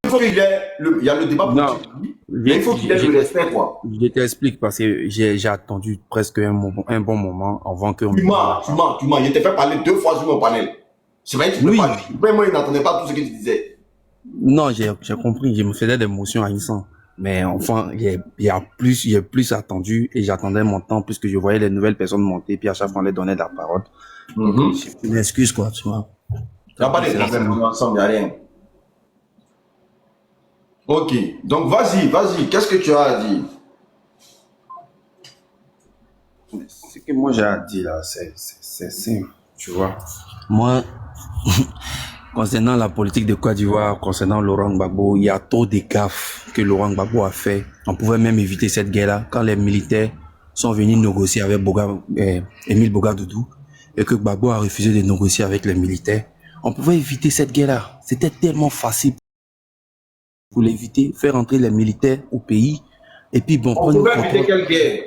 il faut qu'il ait il y a le débat Non, politique, mais il faut qu'il ait le respect, quoi. je t'explique parce que j'ai attendu presque un bon moment avant que... Tu mens. Il t'a fait parler 2 fois sur mon panel. C'est vrai que tu peux Oui, pas dire. Même moi, il n'entendait pas tout ce que tu disais. non, j'ai compris, je me faisais des motions haïssantes. Mais enfin, j'ai plus attendu et j'attendais mon temps puisque je voyais les nouvelles personnes monter puis à chaque fois on les donnait la parole. Donc, je m'excuse quoi, tu vois. Il n'y a pas de problème, on est ensemble, il n'y a rien. Ok, donc vas-y, qu'est-ce que tu as à dire? Ce que moi j'ai à dire là, c'est simple, tu vois. Moi, concernant la politique de Côte d'Ivoire, concernant Laurent Gbagbo, il y a trop de gaffes que Laurent Gbagbo a fait. On pouvait même éviter cette guerre-là quand les militaires sont venus négocier avec Émile Bogadoudou et que Gbagbo a refusé de négocier avec les militaires. On pouvait éviter cette guerre-là. C'était tellement facile pour l'éviter, faire entrer les militaires au pays et puis bon. On pouvait éviter quelle guerre?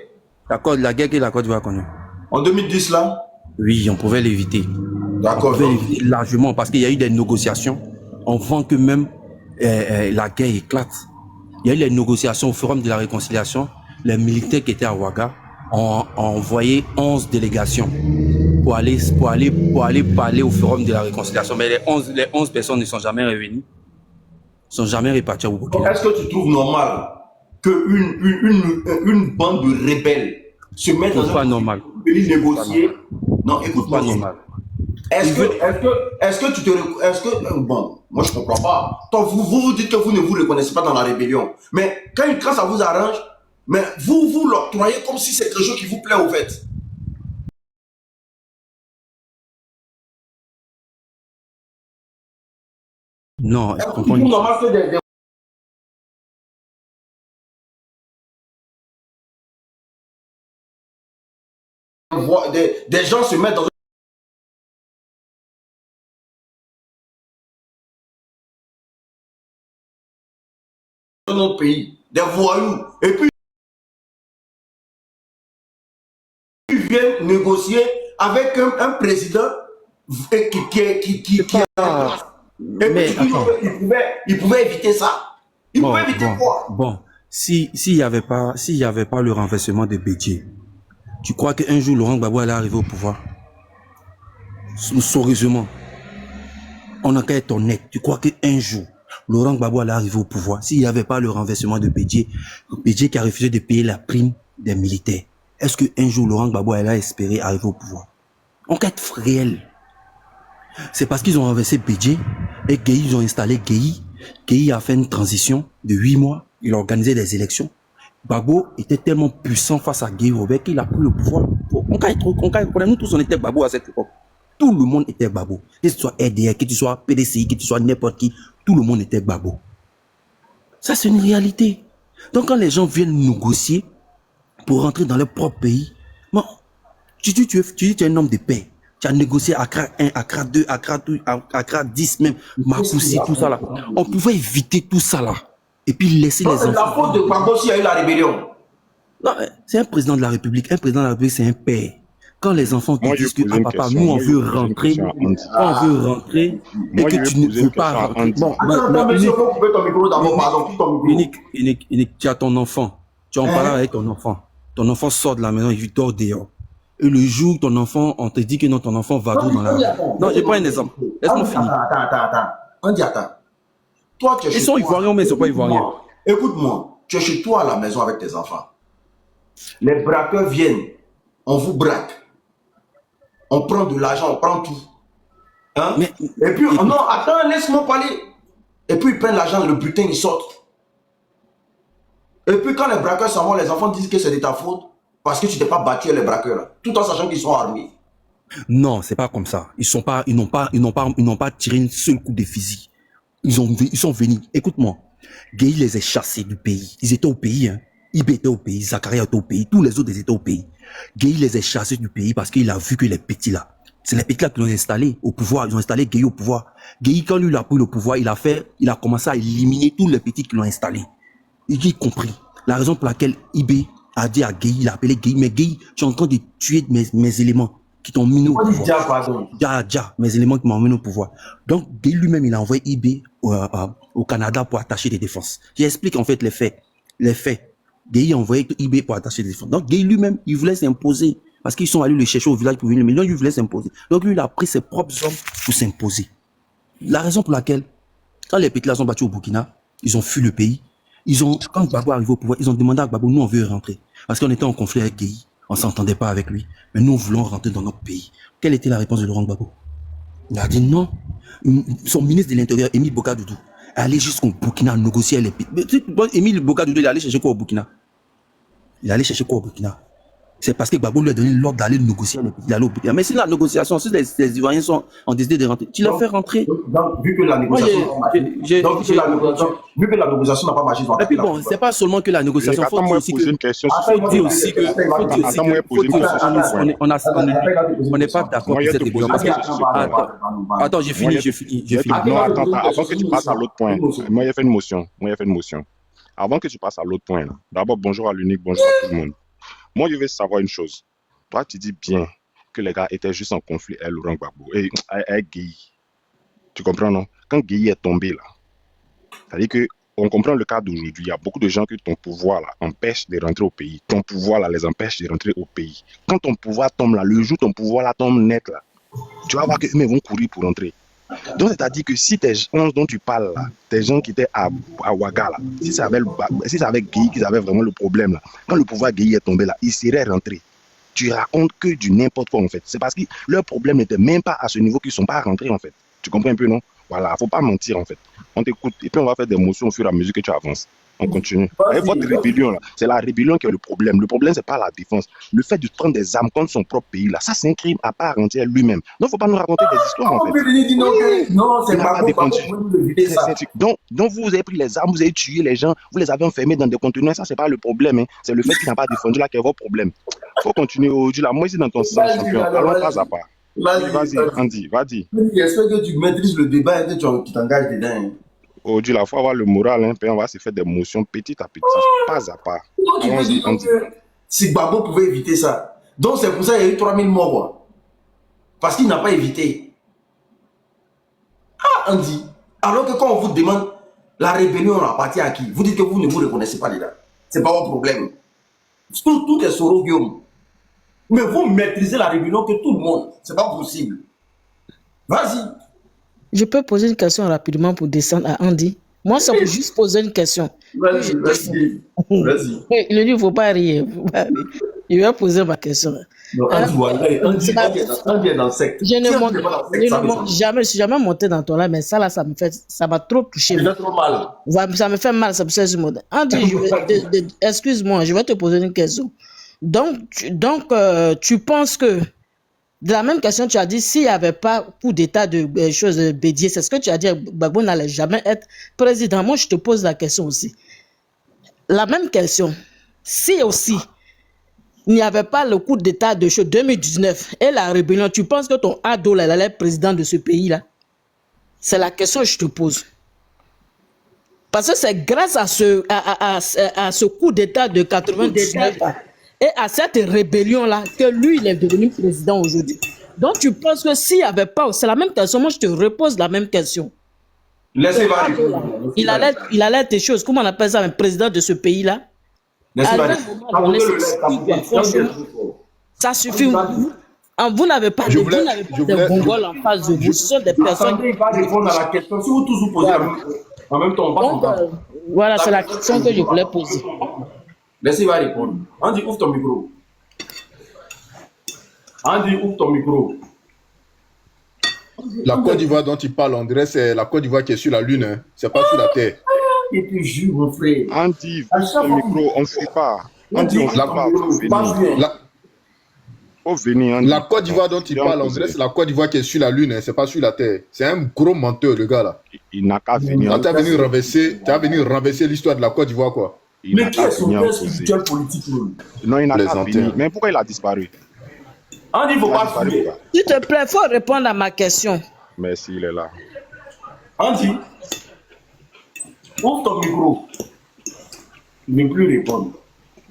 La guerre que la Côte d'Ivoire a connue. En 2010 là? Oui, on pouvait l'éviter. D'accord. On pouvait l'éviter largement parce qu'il y a eu des négociations avant que même la guerre éclate. Il y a eu les négociations au Forum de la Réconciliation. Les militaires qui étaient à Ouaga ont envoyé 11 délégations pour aller parler au Forum de la Réconciliation. Mais les 11 personnes ne sont jamais revenues. Ne sont jamais reparties au Burkina. Est-ce que tu trouves normal qu'une bande de rebelles se mette dans un pays négocier? Non, écoute-moi. Est-ce que bon, moi je comprends pas. Donc vous dites que vous ne vous reconnaissez pas dans la rébellion. Mais quand ça vous arrange, mais vous l'octroyez comme si c'est quelque chose qui vous plaît au fait. Non, je comprends. Des gens se mettent dans un autre pays, des voyous, et puis ils viennent négocier avec un président qui il pouvait éviter ça. Il pouvait éviter quoi? Bon, s'il y avait pas le renversement de Bédié, tu crois qu'un jour Laurent Gbagbo allait arriver au pouvoir? Sérieusement, on n'a qu'à être honnête. Tu crois qu'un jour Laurent Gbagbo allait arriver au pouvoir s'il n'y avait pas le renversement de Bédié qui a refusé de payer la prime des militaires? Est-ce qu'un jour Laurent Gbagbo allait espérer arriver au pouvoir? On peut être réel. C'est parce qu'ils ont renversé Bédié et Gueye, ils ont installé Gueye. Gueye a fait une transition de 8 mois. Il a organisé des élections. Gbagbo était tellement puissant face à Gueye Robert qu'il a pris le pouvoir. Nous tous on était Gbagbo à cette époque. Tout le monde était Gbagbo. Que tu sois RDR, que tu sois PDCI, que tu sois n'importe qui, tout le monde était Gbagbo. Ça c'est une réalité. Donc quand les gens viennent négocier pour rentrer dans leur propre pays, bon, tu dis tu es un homme de paix. Tu as négocié Accra 1, Accra 2, Accra 10 même, Makoussi, tout ça là. On pouvait éviter tout ça là. Et puis laisser les enfants. C'est la faute de Gbagbo s'il y a eu la rébellion. Non, c'est un président de la République. Un président de la République, c'est un père. Quand les enfants te disent que, ah papa, nous on veut rentrer, et que tu ne veux pas rentrer. Bon, Unique, tu as ton enfant. Tu en parles avec ton enfant. Ton enfant sort de la maison, il dort dehors. Et le jour où ton enfant, on te dit que non, ton enfant va dans la rue. Non, je prends un exemple. Laisse-moi finir. Attends. On dit attends. Toi, tu es chez Ils sont ivoiriens, mais ils ne sont pas ivoiriens. Écoute-moi, tu es chez toi à la maison avec tes enfants. Les braqueurs viennent, on vous braque. On prend de l'argent, on prend tout. Hein? Et puis, non, attends, laisse-moi parler. Et puis, ils prennent l'argent, le butin, ils sortent. Et puis, quand les braqueurs s'en vont, les enfants disent que c'est de ta faute parce que tu t'es pas battu les braqueurs, là, tout en sachant qu'ils sont armés. Non, c'est pas comme ça. Ils n'ont pas tiré un seul coup de fusil. Ils sont venus. Écoute-moi. Gueye les a chassés du pays. Ils étaient au pays, hein. Ibé était au pays, Zakaria était au pays, tous les autres étaient au pays. Gueye les a chassés du pays parce qu'il a vu que les petits là, c'est les petits là qui l'ont installé au pouvoir, ils ont installé Gueye au pouvoir. Gueye, quand lui il a pris le pouvoir, il a commencé à éliminer tous les petits qui l'ont installé. Il a compris. La raison pour laquelle Ibé a dit à Gueye, il a appelé Gueye, mais Gueye, tu es en train de tuer mes éléments qui t'ont mené au pouvoir. Mes éléments qui m'ont mené au pouvoir. Donc Gueye lui-même, il a envoyé Ibé au Canada pour attacher des défenses. J'explique en fait les faits. Les faits. Gueye a envoyé IB pour attacher des défenses. Donc Gueye lui-même, il voulait s'imposer. Parce qu'ils sont allés le chercher au village pour venir, mais non, il voulait s'imposer. Donc lui, il a pris ses propres hommes pour s'imposer. La raison pour laquelle, quand les Pétlas sont battus au Burkina, ils ont fui le pays. Quand Gbagbo est arrivé au pouvoir, ils ont demandé à Gbagbo, nous on veut rentrer. Parce qu'on était en conflit avec Gueye. On ne s'entendait pas avec lui. Mais nous, voulons rentrer dans notre pays. Quelle était la réponse de Laurent Gbagbo? Il a dit non. Son ministre de l'Intérieur, Émile Boka-Doudou, est allé jusqu'au Burkina négocier les pays. Émile Boka-Doudou, il est allé chercher quoi au Burkina? Il est allé chercher quoi au Burkina? C'est parce que Gbagbo lui a donné l'ordre d'aller négocier les pays. D'aller au Burkina. Mais si la négociation, si les Ivoiriens ont décidé de rentrer, tu les fais rentrer. Donc, vu que la négociation n'a pas marché, et puis bon, c'est pas seulement que la négociation. Attends, moi poser une question. On n'est pas d'accord avec cette négociation. Attends, j'ai fini. Non, attends, avant que tu passes à l'autre point, moi, il a fait une motion. Avant que tu passes à l'autre point, d'abord, bonjour à l'unique, bonjour à tout le monde. Moi, je veux savoir une chose. Toi, tu dis bien que les gars étaient juste en conflit avec Laurent Gbagbo et avec Gueye. Tu comprends, non? Quand Gueye est tombé, là, c'est-à-dire qu'on comprend le cas d'aujourd'hui. Il y a beaucoup de gens que ton pouvoir, là, empêche de rentrer au pays. Ton pouvoir, là, les empêche de rentrer au pays. Quand ton pouvoir tombe, là, le jour ton pouvoir, là, tombe net, là, tu vas voir qu'eux vont courir pour rentrer. Donc, c'est-à-dire que si tes gens dont tu parles, là, tes gens qui étaient à Ouaga, là, si c'est avec Gueye qu'ils avaient vraiment le problème, là, quand le pouvoir Gueye est tombé, là, ils seraient rentrés. Tu racontes que du n'importe quoi, en fait. C'est parce que leur problème n'était même pas à ce niveau qu'ils ne sont pas rentrés, en fait. Tu comprends un peu, non? Voilà, il ne faut pas mentir, en fait. On t'écoute et puis on va faire des motions au fur et à mesure que tu avances. On continue. Et votre rébellion, là, c'est la rébellion qui est le problème. Le problème, ce n'est pas la défense. Le fait de prendre des armes contre son propre pays, là, ça, c'est un crime à part entière lui-même. Donc, il ne faut pas nous raconter des histoires, en fait. Non, c'est pas défendu. Donc, vous avez pris les armes, vous avez tué les gens, vous les avez enfermés dans des conteneurs. Ça, ce n'est pas le problème. Hein. C'est le fait qu'il n'a pas défendu là qui est votre problème. Il faut continuer aujourd'hui. Là, moi, ici, dans ton sens, champion. Allons pas à part. Vas-y, Andy, vas-y. J'espère que tu maîtrises le débat et que tu t'engages dedans. Aujourd'hui, il faut avoir le moral, hein, puis on va se faire des motions petit à petit, pas à pas. Si Gbagbo pouvait éviter ça. Donc c'est pour ça qu'il y a eu 3000 morts. Quoi. Parce qu'il n'a pas évité. Ah, Andy. Alors que quand on vous demande la rébellion appartient à qui, vous dites que vous ne vous reconnaissez pas les gars. C'est pas votre problème. Tout est Soro Guillaume. Mais vous maîtrisez la rébellion que tout le monde. C'est pas possible. Vas-y. Je peux poser une question rapidement pour descendre à Andy. Moi, ça veut juste poser une question. Vas-y. Il lui dit, il ne faut pas rire. Il va poser ma question. Non, Andy est dans le secte. Je ne suis jamais monté dans ton là, mais ça, là, ça m'a trop touché. Ça trop mal. Ça me fait mal, ça me fait ce mot. Andy, excuse-moi, je vais te poser une question. Donc, tu penses que de la même question, tu as dit, s'il n'y avait pas coup d'état de choses Bédié, c'est ce que tu as dit, Gbagbo n'allait jamais être président. Moi, je te pose la question aussi. La même question. Si aussi, il n'y avait pas le coup d'état de 2019 et la rébellion, tu penses que ton ado, là, il allait être président de ce pays-là? C'est la question que je te pose. Parce que c'est grâce à ce coup d'état de 99 et à cette rébellion-là que lui, il est devenu président aujourd'hui. Donc, tu penses que s'il n'y avait pas... C'est la même question. Moi, je te repose la même question. Laissez-moi répondre. Il allait être des choses. Comment on appelle ça, un président de ce pays-là? Ça suffit. Vous n'avez pas de Mongol en face de vous. Ce sont des personnes... Il va répondre à la question. Si vous tous vous posez en même temps, on passe. Voilà, c'est la question que je voulais poser. Laissez moi répondre. Andy, ouvre ton micro. Andy, ouvre ton micro. La Côte d'Ivoire dont il parle, André, c'est la Côte d'Ivoire qui est sur la Lune. Hein. C'est pas sur la Terre. Et puis, jure, mon frère. Andy, ouvre ton micro, on ne fait pas. Andy, on ne fait pas. Faut venir, Andy. La Côte d'Ivoire dont il parle, André, c'est la Côte d'Ivoire qui est sur la Lune. Hein. C'est pas sur la Terre. C'est un gros menteur, le gars, là. Il n'a qu'à venir. Tu as venu renverser l'histoire de la Côte d'Ivoire, quoi. Mais qui est son père spirituel politique? Non, il n'a pas venir. Mais pourquoi il a disparu? Andy, il ne faut pas fuir. S'il te plaît, il faut répondre à ma question. Merci, il est là. Andy, ouvre ton micro. Il ne veut plus répondre.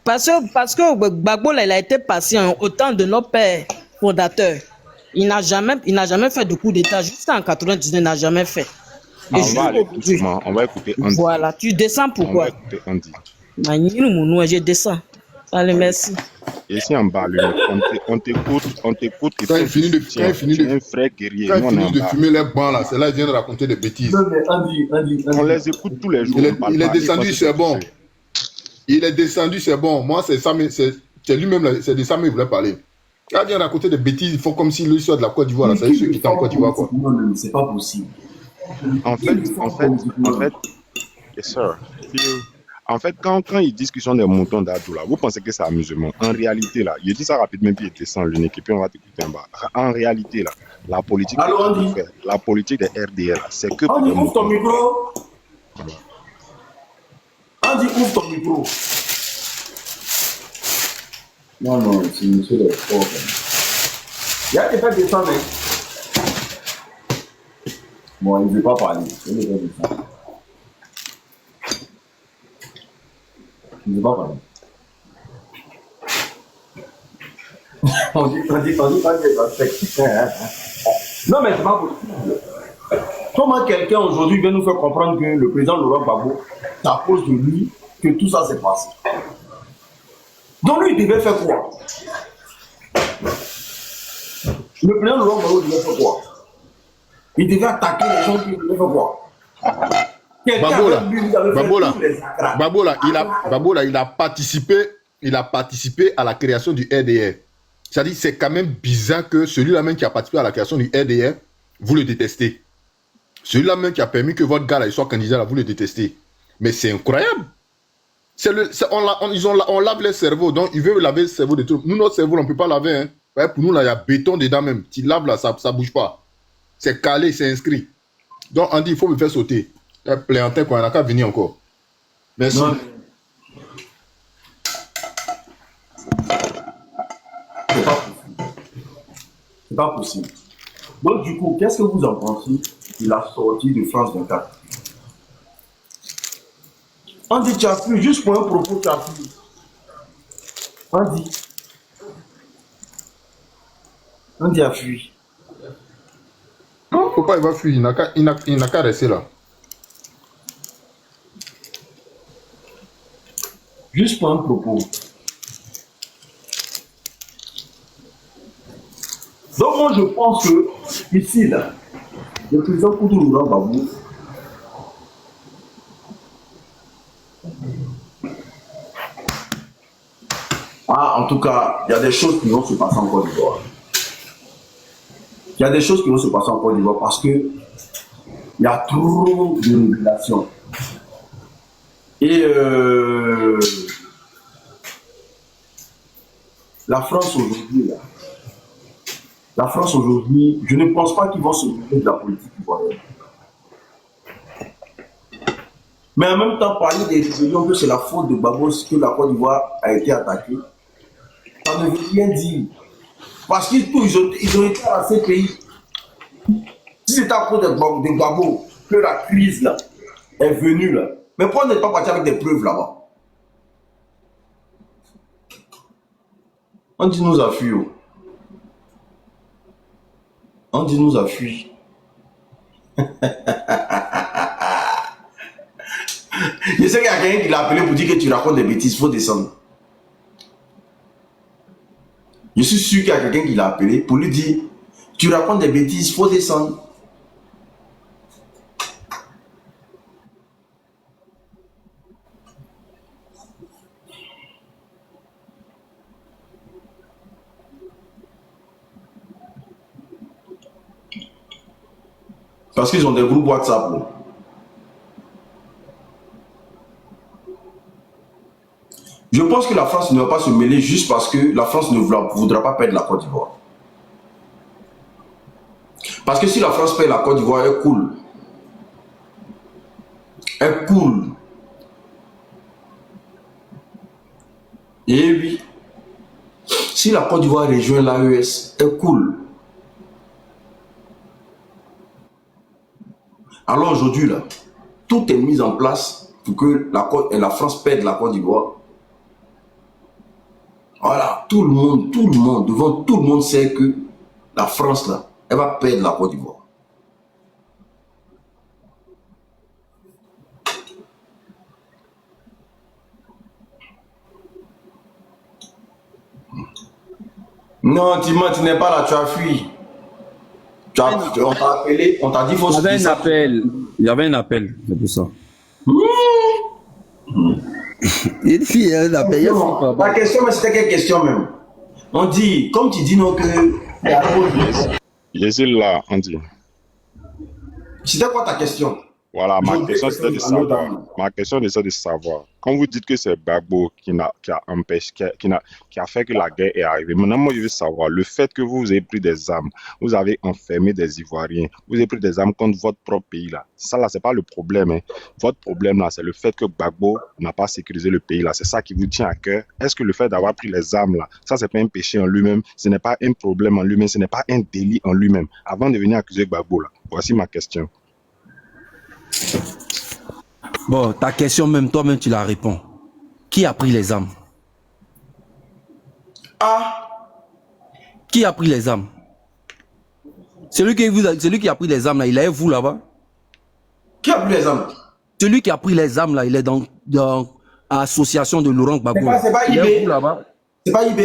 Parce que Gbagbo, il a été patient au temps de nos pères fondateurs. Il n'a jamais fait de coup d'état. Jusqu'en 99, il n'a jamais fait. Et On va aller aujourd'hui, doucement. On va écouter Andy. voilà, tu descends On va pourquoi? écouter Andy. Je descends. Allez, merci. Et ici en bas, l'unique, on t'écoute et Quand puis il on te finit de, soutient. Tu es un vrai guerrier. quand il Nous, on est en finit de bas. fumer les bancs là, c'est là qu'il vient de raconter des bêtises. Non, mais Andy, On les écoute tous les jours. Il On est, parle il est pas. descendu, Ils pensent c'est que bon. tout seul. Il est descendu, c'est bon. Moi, c'est ça, mais c'est lui-même, là, c'est de ça, mais il voulait parler. Quand il vient raconter des bêtises, ils font comme si lui soit de la Côte d'Ivoire. C'est ceux qui étaient en Côte d'Ivoire, quoi. Non, c'est pas possible. En fait, yes, sir. En fait, quand ils disent qu'ils sont des moutons d'ado, là, vous pensez que c'est amusement. En réalité, là, je dis ça rapidement, puis il descend l'unique, et puis on va t'écouter en bas. En réalité, là, la politique, la politique des RDR, là, c'est que pour Andy, les ouvre ton moutons. micro. Andy, ouvre ton micro. Non, c'est monsieur le pauvre. Il y a des gens qui descendent. Bon, il ne veut pas parler. Il ne veut pas parler. On dit, non, mais c'est pas possible. Comment quelqu'un aujourd'hui vient nous faire comprendre que le président Laurent Gbagbo, c'est à cause de lui que tout ça s'est passé? Donc lui, il devait faire quoi? Le président Laurent Gbagbo devait faire quoi? Il devait attaquer les gens qui devaient faire quoi? Babola, il a participé à la création du RDR. C'est-à-dire, c'est quand même bizarre que celui-là même qui a participé à la création du RDR, vous le détestez. Celui-là même qui a permis que votre gars là, il soit candidat là, vous le détestez. Mais c'est incroyable. On lave les cerveaux, donc ils veulent laver le cerveau de tout. Nous, notre cerveau, on ne peut pas laver. Hein. Ouais, pour nous, là, il y a béton dedans même. Tu laves là, ça ne bouge pas. C'est calé, c'est inscrit. Donc, on dit, il faut me faire sauter. Pléantin, quoi, on n'a qu'à venir encore. Merci. Non. C'est pas possible. Donc, du coup, qu'est-ce que vous en pensez de la sortie de France 24? On dit, tu as fui, juste pour un propos, tu as fui. On dit, a fui. Non, pourquoi il va fuir? Il n'a qu'à rester là. Juste pour un propos. Donc moi je pense que ici là, le président Koudou Laurent Gbagbo en tout cas, il y a des choses qui vont se passer en Côte d'Ivoire. Il y a des choses qui vont se passer en Côte d'Ivoire parce que il y a trop de révélations. Et la France aujourd'hui, je ne pense pas qu'ils vont se mêler de la politique ivoirienne. Mais en même temps, parler des rébellions, que c'est la faute de Gbagbo que la Côte d'Ivoire a été attaquée, ça ne veut rien dire. Parce qu'ils ont été à ces pays. Si c'est à cause de Gbagbo que la crise là, est venue là, mais pourquoi on n'est pas parti avec des preuves là-bas? On dit nous a fui. On dit nous a fui. Je sais qu'il y a quelqu'un qui l'a appelé pour dire que tu racontes des bêtises, il faut descendre. Je suis sûr qu'il y a quelqu'un qui l'a appelé pour lui dire tu racontes des bêtises, il faut descendre. Parce qu'ils ont des groupes WhatsApp. Là. Je pense que la France ne va pas se mêler juste parce que la France ne voudra pas perdre la Côte d'Ivoire. Parce que si la France perd la Côte d'Ivoire, elle coule. Elle coule. Et oui. Si la Côte d'Ivoire rejoint l'AES, elle coule. Alors aujourd'hui, là, tout est mis en place pour que la France perde la Côte d'Ivoire. Voilà, tout le monde, devant tout le monde sait que la France, là, elle va perdre la Côte d'Ivoire. Non, Tima, tu n'es pas là, tu as fui. On t'a appelé, on t'a dit faut Il y avait un ça. appel. Il y avait un appel, c'est pour ça. Il dit, il y a un appel. Non, la question, mais c'était quelle question même? On dit, comme tu dis non que... Jésus là, on dit. C'était quoi ta question? Voilà, ma Je question vais c'était de faire savoir. ça. Ma question c'est de savoir. Quand vous dites que c'est Gbagbo qui a empêché, qui a fait que la guerre est arrivée. Maintenant, moi, je veux savoir, le fait que vous avez pris des armes, vous avez enfermé des Ivoiriens, vous avez pris des armes contre votre propre pays là. Ça là, c'est pas le problème. Hein. Votre problème là, c'est le fait que Gbagbo n'a pas sécurisé le pays là. C'est ça qui vous tient à cœur. Est-ce que le fait d'avoir pris les armes là, ça c'est pas un péché en lui-même, ce n'est pas un problème en lui-même, ce n'est pas un délit en lui-même. Avant de venir accuser Gbagbo là, voici ma question. Bon, ta question même, toi-même, tu la réponds. Qui a pris les armes? Ah, Qui a pris les armes? Celui qui a pris les armes là, il est vous là-bas? qui a pris les armes? Celui qui a pris les armes là, il est dans l'association de Laurent Gbagbo. C'est pas Il IB. est vous là-bas? C'est pas IB?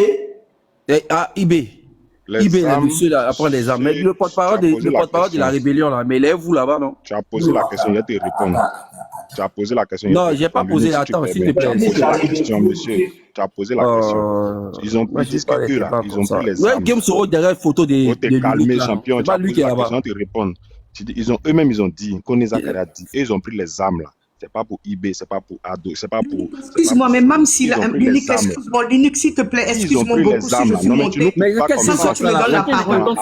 IB. IB, le monsieur là, apprend les armes. Mais le porte-parole de la rébellion là, mais il est vous là-bas, non? Tu as posé la question, je vais te répondre. Tu as posé la question. Non, j'ai pas posé. Attends, s'il te plaît. Tu as posé la question, monsieur. Tu as posé la question. Ils ont pris eux là, ils ont pris les ouais, armes. Game Soro derrière photo de. Faut te calmer, champion. Tu as lui posé qui est la là-bas. question, te répondre. Eux-mêmes, ils ont dit, Koneza Kare a dit, eux, ils ont pris les armes là. C'est pas pour IB, c'est pas pour Ado, c'est pas pour. Excuse-moi, mais même si l'unique, excuse-moi, l'unique, s'il te plaît, excuse-moi beaucoup si je suis montée. Mais Sans que tu me donnes la parole. Même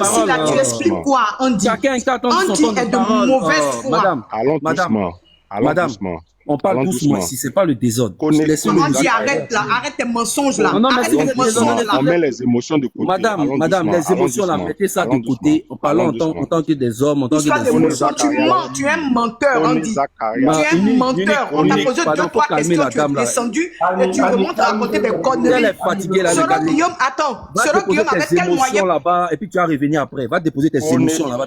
si là, tu expliques quoi, Andy? Andy est de mauvaise foi. Allons doucement. Allons doucement. On parle doucement ici, c'est pas le désordre. Andy, arrête là, arrête tes mensonges là. Arrête tes mensonges là. On met les émotions de côté. Madame, les émotions là, mettez ça de côté. On parle en tant que des hommes, en tant que des hommes. Tu mens, tu es un menteur, Andy. Tu es un menteur. On t'a posé 2-3 questions, tu es descendu et tu remontes à raconter des conneries. Elle est fatiguée là, Selon Guillaume, attends. Selon Guillaume, avec quel moyen là-bas, et puis tu vas revenir après. Va déposer tes émotions là-bas.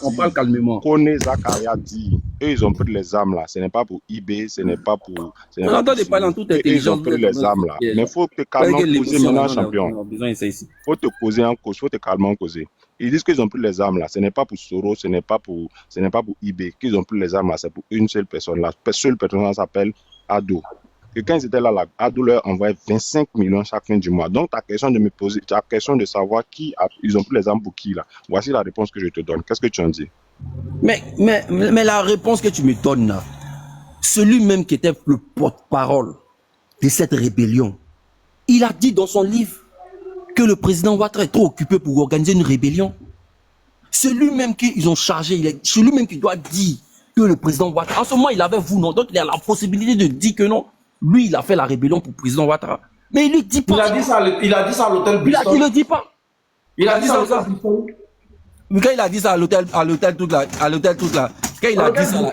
On parle calmement. Koneza Kare a dit, eux, ils ont pris les armes là. Ce n'est pas pour IB, ce n'est pas pour. On entend des parler en toute intelligence. Ils ont pris les armes là. Mais il faut te calmer en causer maintenant, champion. Il faut te poser en cause, il faut te calmer en causer. Ils disent qu'ils ont pris les armes là. Ce n'est pas pour Soro, ce n'est pas pour IB. Qu'ils ont pris les armes là, c'est pour une seule personne là. Cette seule personne là s'appelle Ado. Et quand ils étaient là, Ado leur envoyait 25 millions chaque fin du mois. Donc, ta question de me poser, ta question de savoir ils ont pris les armes pour qui là. Voici la réponse que je te donne. Qu'est-ce que tu en dis? Mais la réponse que tu me donnes là, celui même qui était le porte-parole de cette rébellion, il a dit dans son livre que le président Ouattara est trop occupé pour organiser une rébellion. Celui même qu'ils ont chargé, celui même qui doit dire que le président Ouattara, en ce moment il avait vous non, donc il a la possibilité de dire que non, lui il a fait la rébellion pour le président Ouattara. Mais il ne dit pas. Il a dit ça à l'hôtel Bristol. Il ne le dit pas. Il a dit ça à l'hôtel Bristol. Mais quand il a dit ça à l'hôtel tout là, quand il a dit ça,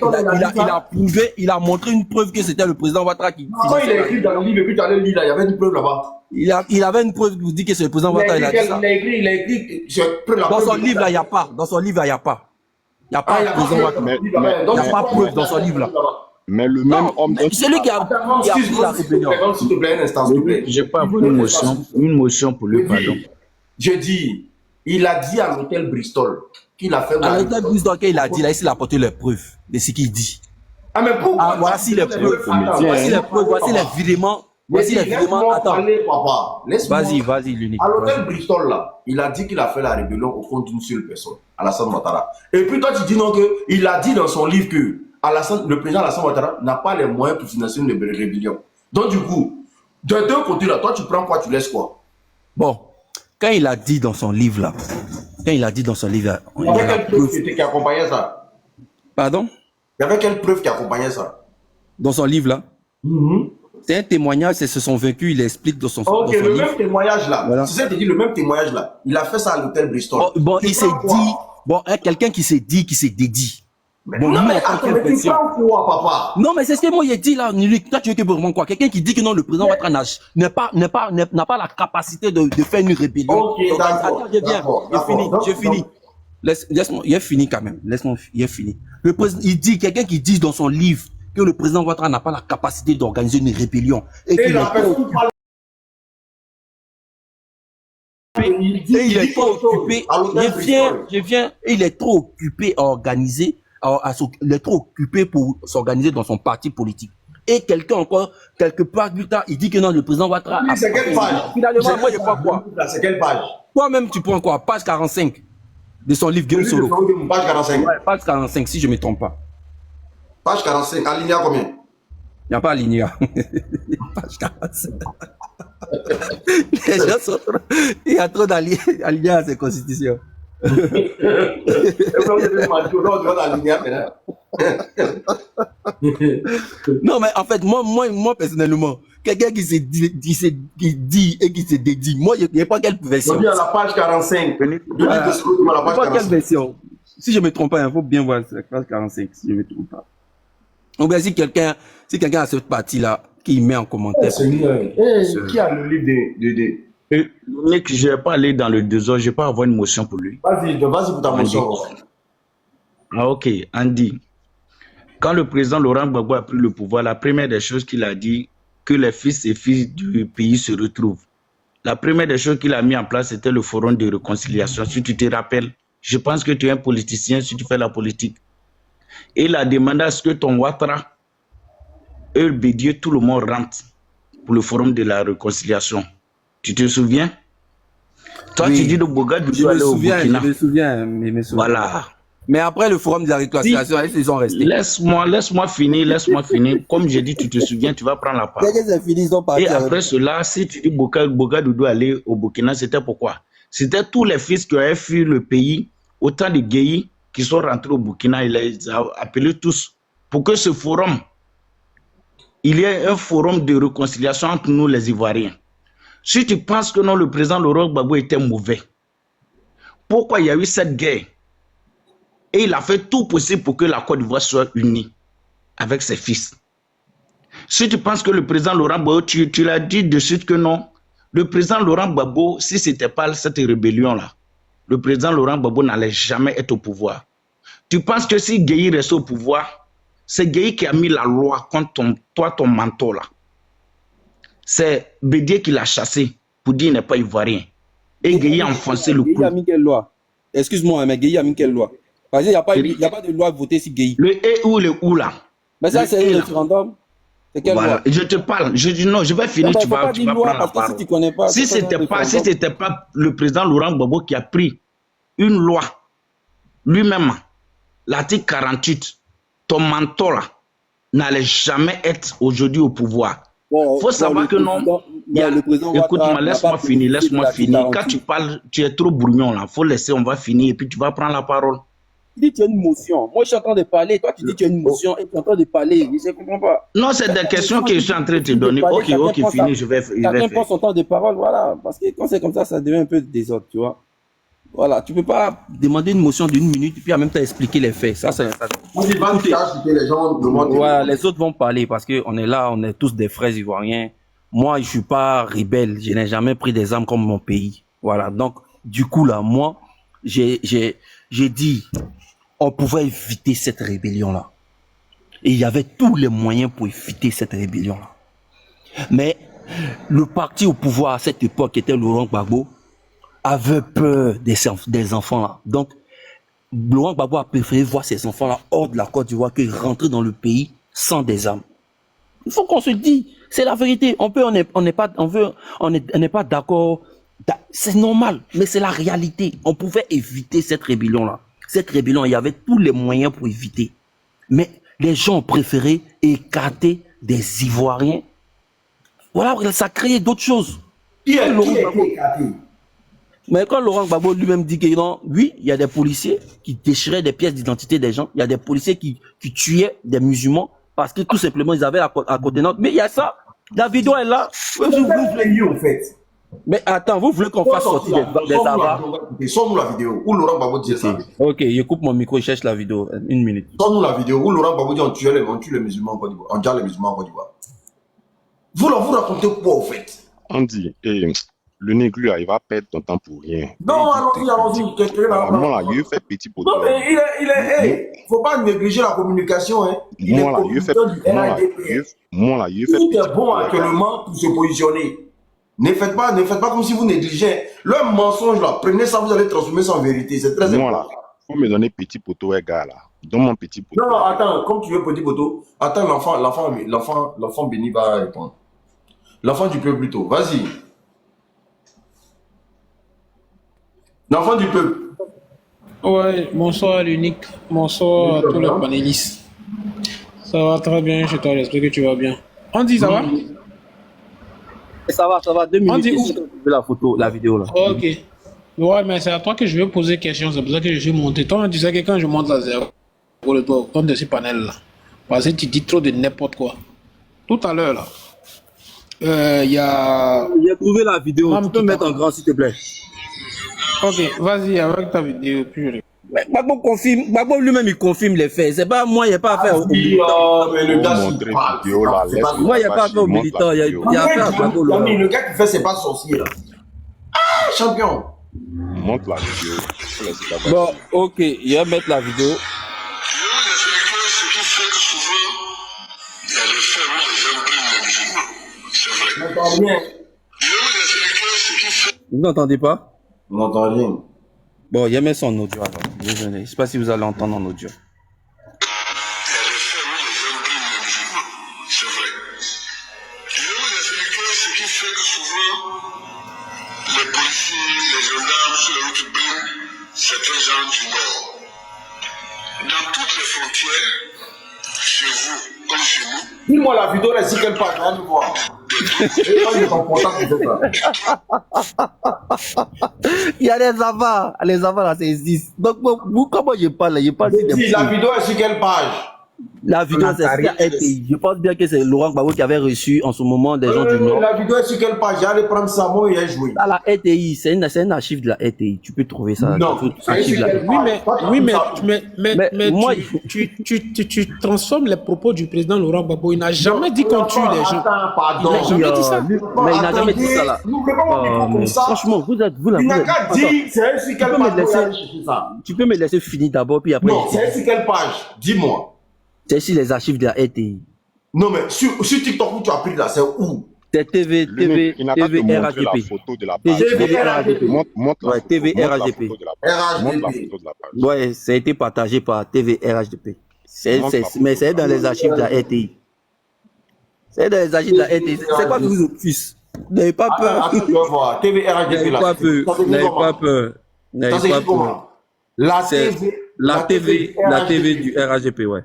il a montré une preuve que c'était le président Ouattara qui. Quand il a écrit dans le livre et puis tu allais lire là, il y avait une preuve là-bas. Il avait une preuve qui vous dit que c'est le président Ouattara. Il a écrit, dans son livre là, il n'y a pas. Dans son livre là, il n'y a pas. Il n'y a pas le président Ouattara. Il n'y a pas de preuve dans son livre là. Mais le même homme. C'est lui qui a pris la rébellion. S'il te plaît, un instant, s'il te plaît. J'ai pas une motion pour le pardon. Je dis, il a dit à l'hôtel Bristol qu'il a fait. À l'hôtel Bristol, il a dit, là, il a apporté les preuves de ce qu'il dit. Ah, mais pourquoi? Voici les preuves. Voici les preuves. Voici les vidéos. Voici les vidéos. Attends. Vas-y, l'unique. À l'hôtel Bristol, là, il a dit qu'il a fait la rébellion au compte d'une seule personne, Alassane Ouattara. Et puis toi, tu dis non, qu'il a dit dans son livre que le président Alassane Ouattara n'a pas les moyens pour financer une rébellion. Donc, du coup, de deux côtés, là, toi, tu prends quoi, tu laisses quoi? Bon, quand il a dit dans son livre, là, il y avait quelle preuve qui accompagnait ça? Pardon? Il y avait quelle preuve qui accompagnait ça? Dans son livre, là? C'est un témoignage, c'est son vécu, il explique dans son livre. Ok, le même témoignage là. Voilà. C'est ça que tu dis, le même témoignage là. Il a fait ça à l'hôtel Bristol. Bon, il s'est dit, quelqu'un qui s'est dit, qui s'est dédié. Bon, non, mais attends, mais tu parles quoi, papa? Non, mais c'est ce que moi j'ai dit là, toi tu veux que vraiment quoi? Quelqu'un qui dit que non, le président Ouattara n'a pas la capacité de faire une rébellion. Ok, d'accord. J'ai fini. Laisse-moi, il est fini quand même. Laisse-moi, il est fini. Le président, il dit, quelqu'un qui dit dans son livre que le président Ouattara n'a pas la capacité d'organiser une rébellion. Et que et il est trop occupé. Je viens, et il est trop occupé à organiser, il est trop occupé pour s'organiser dans son parti politique. Et quelqu'un encore, quelque part plus tard, il dit que non, le président Ouattara. C'est quelle page? Finalement, moi, je prends quoi? C'est quelle page? Toi-même, tu prends quoi? Page 45 de son livre Game Solo. Page 45. Ouais, page 45, si je ne me trompe pas. Page 45, aligné à combien? Il n'y a pas aligné. Page 45. Les gens sont trop... Il y a trop d'alignés à ces constitutions. Non, mais en fait, moi personnellement, quelqu'un qui se dit et qui se dédie, moi, il n'y a pas quelle version. À la page 45. Pas quelle version. Si je ne me trompe pas, il faut bien voir la page 45, si je ne me trompe pas. Donc, si quelqu'un a cette partie-là, qui met en commentaire. Qui a le livre de... Nick, je ne vais pas aller dans le désordre, je ne vais pas avoir une motion pour lui. Vas-y pour ta motion. Ah, ok, Andy. Quand le président Laurent Gbagbo a pris le pouvoir, la première des choses qu'il a dit, que les fils et filles du pays se retrouvent. La première des choses qu'il a mis en place, c'était le forum de réconciliation. Si tu te rappelles, je pense que tu es un politicien si tu fais la politique. Et il a demandé à ce que ton Ouattara, et Bédié, tout le monde rentre pour le forum de la réconciliation. Tu te souviens? Toi, oui. Tu dis de Bogad, tu dois aller au Burkina. Je me souviens. Voilà. Mais après le forum de la réconciliation, ils sont restés. Laisse-moi finir. Comme j'ai dit, tu te souviens, tu vas prendre la parole. Et après cela, si tu dis Bogad doit aller au Burkina, c'était pourquoi? C'était tous les fils qui avaient fui le pays, autant de Guéhi qui sont rentrés au Burkina, il les a appelés tous pour que ce forum, il y ait un forum de réconciliation entre nous les Ivoiriens. Si tu penses que non, le président Laurent Gbagbo était mauvais, pourquoi il y a eu cette guerre? Et il a fait tout possible pour que la Côte d'Ivoire soit unie avec ses fils. Si tu penses que le président Laurent Gbagbo, tu l'as dit de suite que non, le président Laurent Gbagbo, si ce n'était pas cette rébellion-là, le président Laurent Gbagbo n'allait jamais être au pouvoir. Tu penses que si Guéhi reste au pouvoir, c'est Guéhi qui a mis la loi contre ton mentor là. C'est Bédié qui l'a chassé pour dire qu'il n'est pas ivoirien. Et Guéhi a enfoncé le coup. Guéhi a mis quelle loi? Excuse-moi, mais Guéhi a mis quelle loi? Parce qu'il n'y a pas de loi votée sur Guéhi. Le et ou le ou là. Mais ça, c'est un référendum. C'est quelle loi? Je te parle. Je dis non, je vais finir. Tu vas prendre la parole. Si tu connais pas, si ce n'était pas le président Laurent Gbagbo qui a pris une loi lui-même, l'article 48, ton mentor là n'allait jamais être aujourd'hui au pouvoir. Il faut savoir que non. Écoute-moi, laisse-moi finir. Quand tu parles, tu es trop brouillon là. Il faut laisser, on va finir et puis tu vas prendre la parole. Tu dis que tu as une motion. Moi, je suis en train de parler. Toi, tu dis que tu as une motion et tu es en train de parler. Je ne comprends pas. Non, c'est des questions que je suis en train de te donner. Ok, fini, je vais faire. Chacun prend son temps de parole, voilà. Parce que quand c'est comme ça devient un peu désordre, tu vois. Voilà, tu ne peux pas demander une motion d'une minute et puis en même temps expliquer les faits. Voilà, les autres vont parler parce qu'on est là, on est tous des frères ivoiriens. Moi, je ne suis pas rebelle. Je n'ai jamais pris des armes comme mon pays. Voilà, donc, du coup, là, moi, j'ai dit, on pouvait éviter cette rébellion-là. Et il y avait tous les moyens pour éviter cette rébellion-là. Mais le parti au pouvoir à cette époque, qui était Laurent Gbagbo, avait peur des enfants là. Donc, Laurent Gbagbo a préféré voir ces enfants là hors de la Côte d'Ivoire que rentrer dans le pays sans des armes. Il faut qu'on se dise, c'est la vérité. On n'est pas d'accord. C'est normal, mais c'est la réalité. On pouvait éviter cette rébellion là. Cette rébellion, il y avait tous les moyens pour éviter. Mais les gens ont préféré écarter des Ivoiriens. Voilà, ça a créé d'autres choses. Qui a écarté? Mais quand Laurent Gbagbo lui-même dit que non, oui, il y a des policiers qui déchiraient des pièces d'identité des gens, il y a des policiers qui tuaient des musulmans parce que tout simplement ils avaient à côté de. Mais il y a ça, la vidéo est là. Vous voulez en fait. Mais attends, vous voulez qu'on fasse sortir des avares? Sors-nous la vidéo où Laurent Gbagbo dit ça. Ok, je coupe mon micro, je cherche la vidéo. Une minute. Sors-nous la vidéo où Laurent Gbagbo dit on tue les musulmans en Côte d'Ivoire. On tue les musulmans en Côte d'Ivoire. Vous racontez quoi au fait? On dit, le néglu, il va perdre ton temps pour rien. Non, allons-y. Moi, là, il fait petit pour toi. Non, mais il est, faut pas négliger la communication, hein. Moi, là, il fait. Il est bon actuellement pour se positionner. Ne faites pas comme si vous négligez. Le mensonge là, prenez ça, vous allez transformer ça en vérité. C'est très important. Moi là, faut me donner petit poteau, gars là. Donne-moi petit poteau. Non, attends, comme tu veux petit poteau, attends, l'enfant béni va répondre. L'enfant du peuple plutôt, vas-y. L'enfant du peuple. Ouais, bonsoir l'unique, bonsoir à tous les panélistes. Ça va très bien chez toi, j'espère que tu vas bien. Andy, ça va? Ça va, 2 minutes. Andy, où? La photo, la vidéo là. Ok. Ouais, mais c'est à toi que je vais poser question, c'est pour ça que je suis monté. Toi, tu sais que quand je monte la zéro, pour le compte de ce panel là, parce que tu dis trop de n'importe quoi. Tout à l'heure là, il y a... J'ai trouvé la vidéo, tu peux mettre en grand s'il te plaît. Ok, vas-y avec ta vidéo, puis je... Gbagbo confirme, Gbagbo lui-même il confirme les faits. C'est pas moi, il n'y a pas à faire aux militants. Mais le gars, moi, il n'y a pas à faire aux militants, il y a à faire à Gbagbo. Le gars qui fait, c'est pas sorcier là. Ah, champion. Montre la vidéo. Bon, ok, il va mettre la vidéo. Vous n'entendez pas? On n'entend rien. Bon, il y a mis son audio alors. Désolé. Je ne sais pas si vous allez entendre en audio. C'est vrai. Je vais vous expliquer ce qui fait que souvent les policiers, les gendarmes sur les routes brillent certains gens du Nord. Dans toutes les frontières, chez vous comme chez nous. Dis-moi la vidéo, là, si qu'elle parle, viens nous voir. Il y a les avants là, c'est 10. Donc, vous, comment je parle? Je parle la vidéo est sur quelle page? La vidéo, c'est RTI. Je pense bien que c'est Laurent Gbagbo qui avait reçu en ce moment des gens du Nord. La vidéo est sur quelle page? J'allais prendre ça, moi, et jouer. Dans la RTI, c'est un archive de la RTI. Tu peux trouver ça. Non, oui, mais moi, tu transformes les propos du président Laurent Gbagbo. Il n'a jamais dit qu'on tue les gens. Pardon. Il n'a jamais dit ça. Mais il n'a jamais dit ça là. Franchement, vous êtes vous là. Il n'a qu'à dire, c'est sur quelle page? Tu peux me laisser finir d'abord, puis après. Non, c'est sur quelle page? Dis-moi. C'est sur les archives de la RTI. Non, mais sur TikTok où tu as pris là, c'est où? C'est TV RHDP. TV RHDP. Ouais, TV RHDP. Ouais, ça a été partagé par TV RHDP. Mais c'est dans les archives de la RTI. C'est dans les archives de la RTI. C'est quoi que vous offusez? N'ayez pas peur. Attends, tu vas voir. TV RHDP là. N'ayez pas peur. N'ayez pas peur. La TV du RHDP, ouais.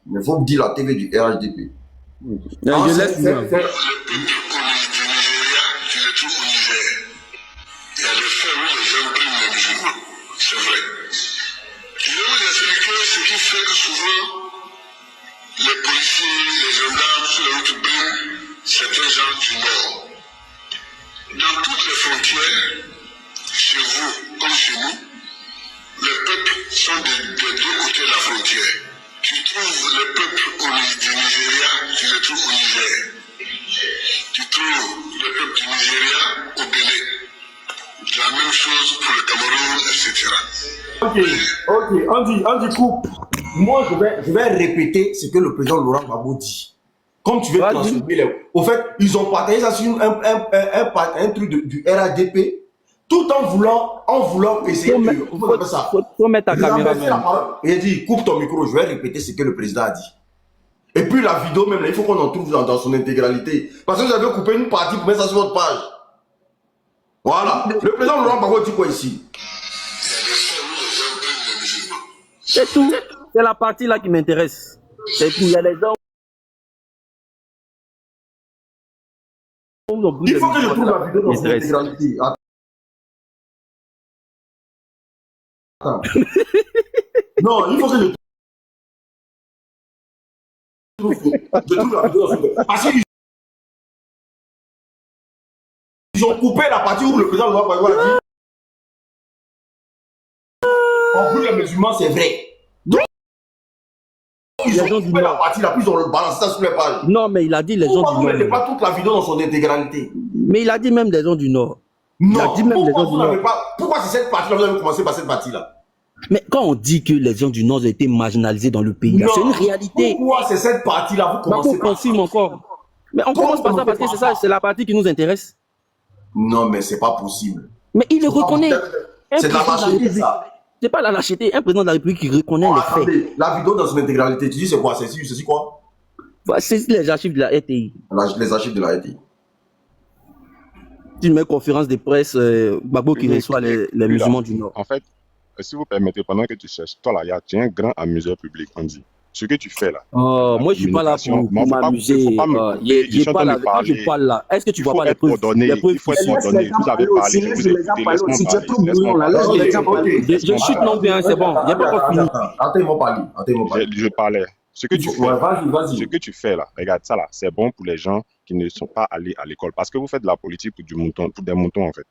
Mais il faut me dire la TV du RHDP. Je laisse moi. C'est vrai. Je vais vous expliquer ce qui fait que souvent les policiers, les gendarmes sur les routes brillent certains gens du Nord. Dans toutes les frontières, chez vous comme chez nous, les peuples sont des deux côtés de la frontière. Tu trouves les peuples du Nigeria, tu les trouves au Niger. Tu trouves les peuples du Nigeria au Bénin. La même chose pour le Cameroun, etc. Ok, Andy, coupe. Moi, je vais répéter ce que le président Laurent Gbagbo dit. Comme tu veux transformer les... Au fait, ils ont partagé ça sur un truc du RADP, tout en voulant essayer faut mettre ta caméra même. Il a dit, coupe ton micro, je vais répéter ce que le président a dit. Et puis la vidéo même, là, il faut qu'on en trouve dans son intégralité. Parce que vous avez coupé une partie pour mettre ça sur votre page. Voilà. Le président Laurent Gbagbo dit quoi ici? C'est tout. C'est la partie là qui m'intéresse. C'est tout. Il y a les gens. Il faut que je trouve la vidéo dans son intégralité. Attends. Non, il faut que je trouve la vidéo dans son intégralité. Parce qu'ils ont coupé la partie où le président Laurent Gbagbo a dit on brûle les musulmans, c'est vrai. Donc, ils ont coupé la partie là, puis ils ont balancé ça sur les pages. Non, mais il a dit les gens du Nord. Pourquoi vous ne mettez pas toute la vidéo dans son intégralité? Mais il a dit même les gens du Nord. Non, il a dit même les gens du Nord. Pourquoi c'est cette partie-là, vous avez commencé par cette partie-là? Mais quand on dit que les gens du Nord ont été marginalisés dans le pays, c'est une réalité. Pourquoi c'est cette partie-là, vous commencez par ça? Encore. Mais on commence par ça parce que c'est ça, c'est la partie qui nous intéresse. Non, mais c'est pas possible. Mais il le reconnaît. C'est de la lâcheté, ça. C'est pas la lâcheté. Un président de la République qui reconnaît les faits. Attendez, la vidéo dans son intégralité, tu dis c'est quoi? C'est quoi? C'est les archives de la RTI. Les archives de la RTI. Tu mets conférence de presse, Gbagbo qui reçoit les musulmans du Nord. En fait, si vous permettez, pendant que tu cherches, toi là, tu es un grand amuseur public, on dit. Ce que tu fais là. Moi, je suis pas là pour m'amuser. Je parle là. Est-ce que tu vois pas les preuves? Il faut être ordonné. Vous avez parlé. Je chute non bien, c'est bon. Il n'y a pas encore fini. Attends, je parlais. Ce que tu fais, vas-y. Ce que tu fais là, regarde ça là, c'est bon pour les gens qui ne sont pas allés à l'école. Parce que vous faites de la politique pour des moutons en fait.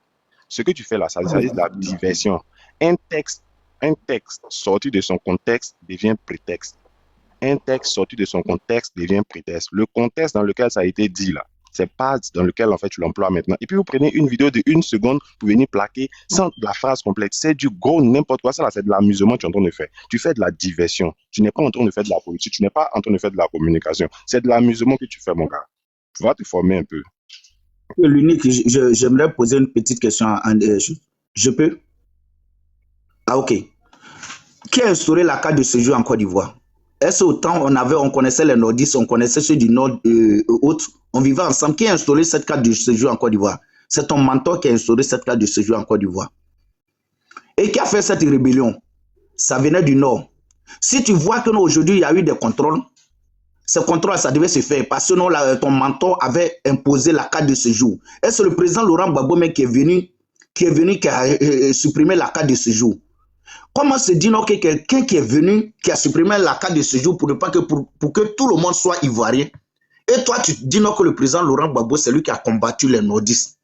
Ce que tu fais là, ça s'agit de la diversion. Un texte sorti de son contexte devient prétexte. Un texte sorti de son contexte devient prétexte. Le contexte dans lequel ça a été dit là, c'est pas dans lequel en fait tu l'emploies maintenant. Et puis vous prenez une vidéo de 1 seconde pour venir plaquer sans la phrase complète. C'est du gros n'importe quoi. Ça là, c'est de l'amusement que tu es en train de faire. Tu fais de la diversion. Tu n'es pas en train de faire de la politique. Tu n'es pas en train de faire de la communication. C'est de l'amusement que tu fais, mon gars. Tu vas te former un peu. L'unique, j'aimerais poser une petite question. Je peux? Ah ok. Qui a instauré la carte de séjour en Côte d'Ivoire? Est-ce autant on connaissait les nordistes, on connaissait ceux du nord autres, on vivait ensemble. Qui a instauré cette carte de séjour en Côte d'Ivoire? C'est ton mentor qui a instauré cette carte de séjour en Côte d'Ivoire. Et qui a fait cette rébellion? Ça venait du nord. Si tu vois que aujourd'hui il y a eu des contrôles, ces contrôles ça devait se faire parce que ton mentor avait imposé la carte de séjour. Est-ce le président Laurent Gbagbo qui est venu, qui a supprimé la carte de séjour? Comment se dit que quelqu'un qui est venu, qui a supprimé la carte de séjour pour que tout le monde soit ivoirien, et toi tu dis que le président Laurent Gbagbo c'est lui qui a combattu les nordistes?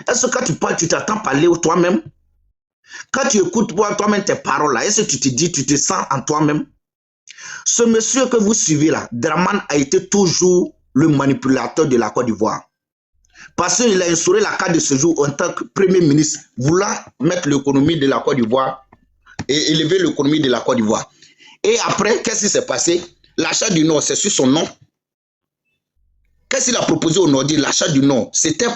Est-ce que quand tu parles, tu t'attends parler toi-même? Quand tu écoutes toi-même tes paroles là, est-ce que tu te dis, tu te sens en toi-même? Ce monsieur que vous suivez là, Dramane a été toujours le manipulateur de la Côte d'Ivoire. Parce qu'il a instauré la carte de séjour en tant que premier ministre, voulant mettre l'économie de la Côte d'Ivoire et élever l'économie de la Côte d'Ivoire. Et après, qu'est-ce qui s'est passé? L'achat du Nord, c'est sur son nom. Qu'est-ce qu'il a proposé au Nord? L'achat du Nord, c'était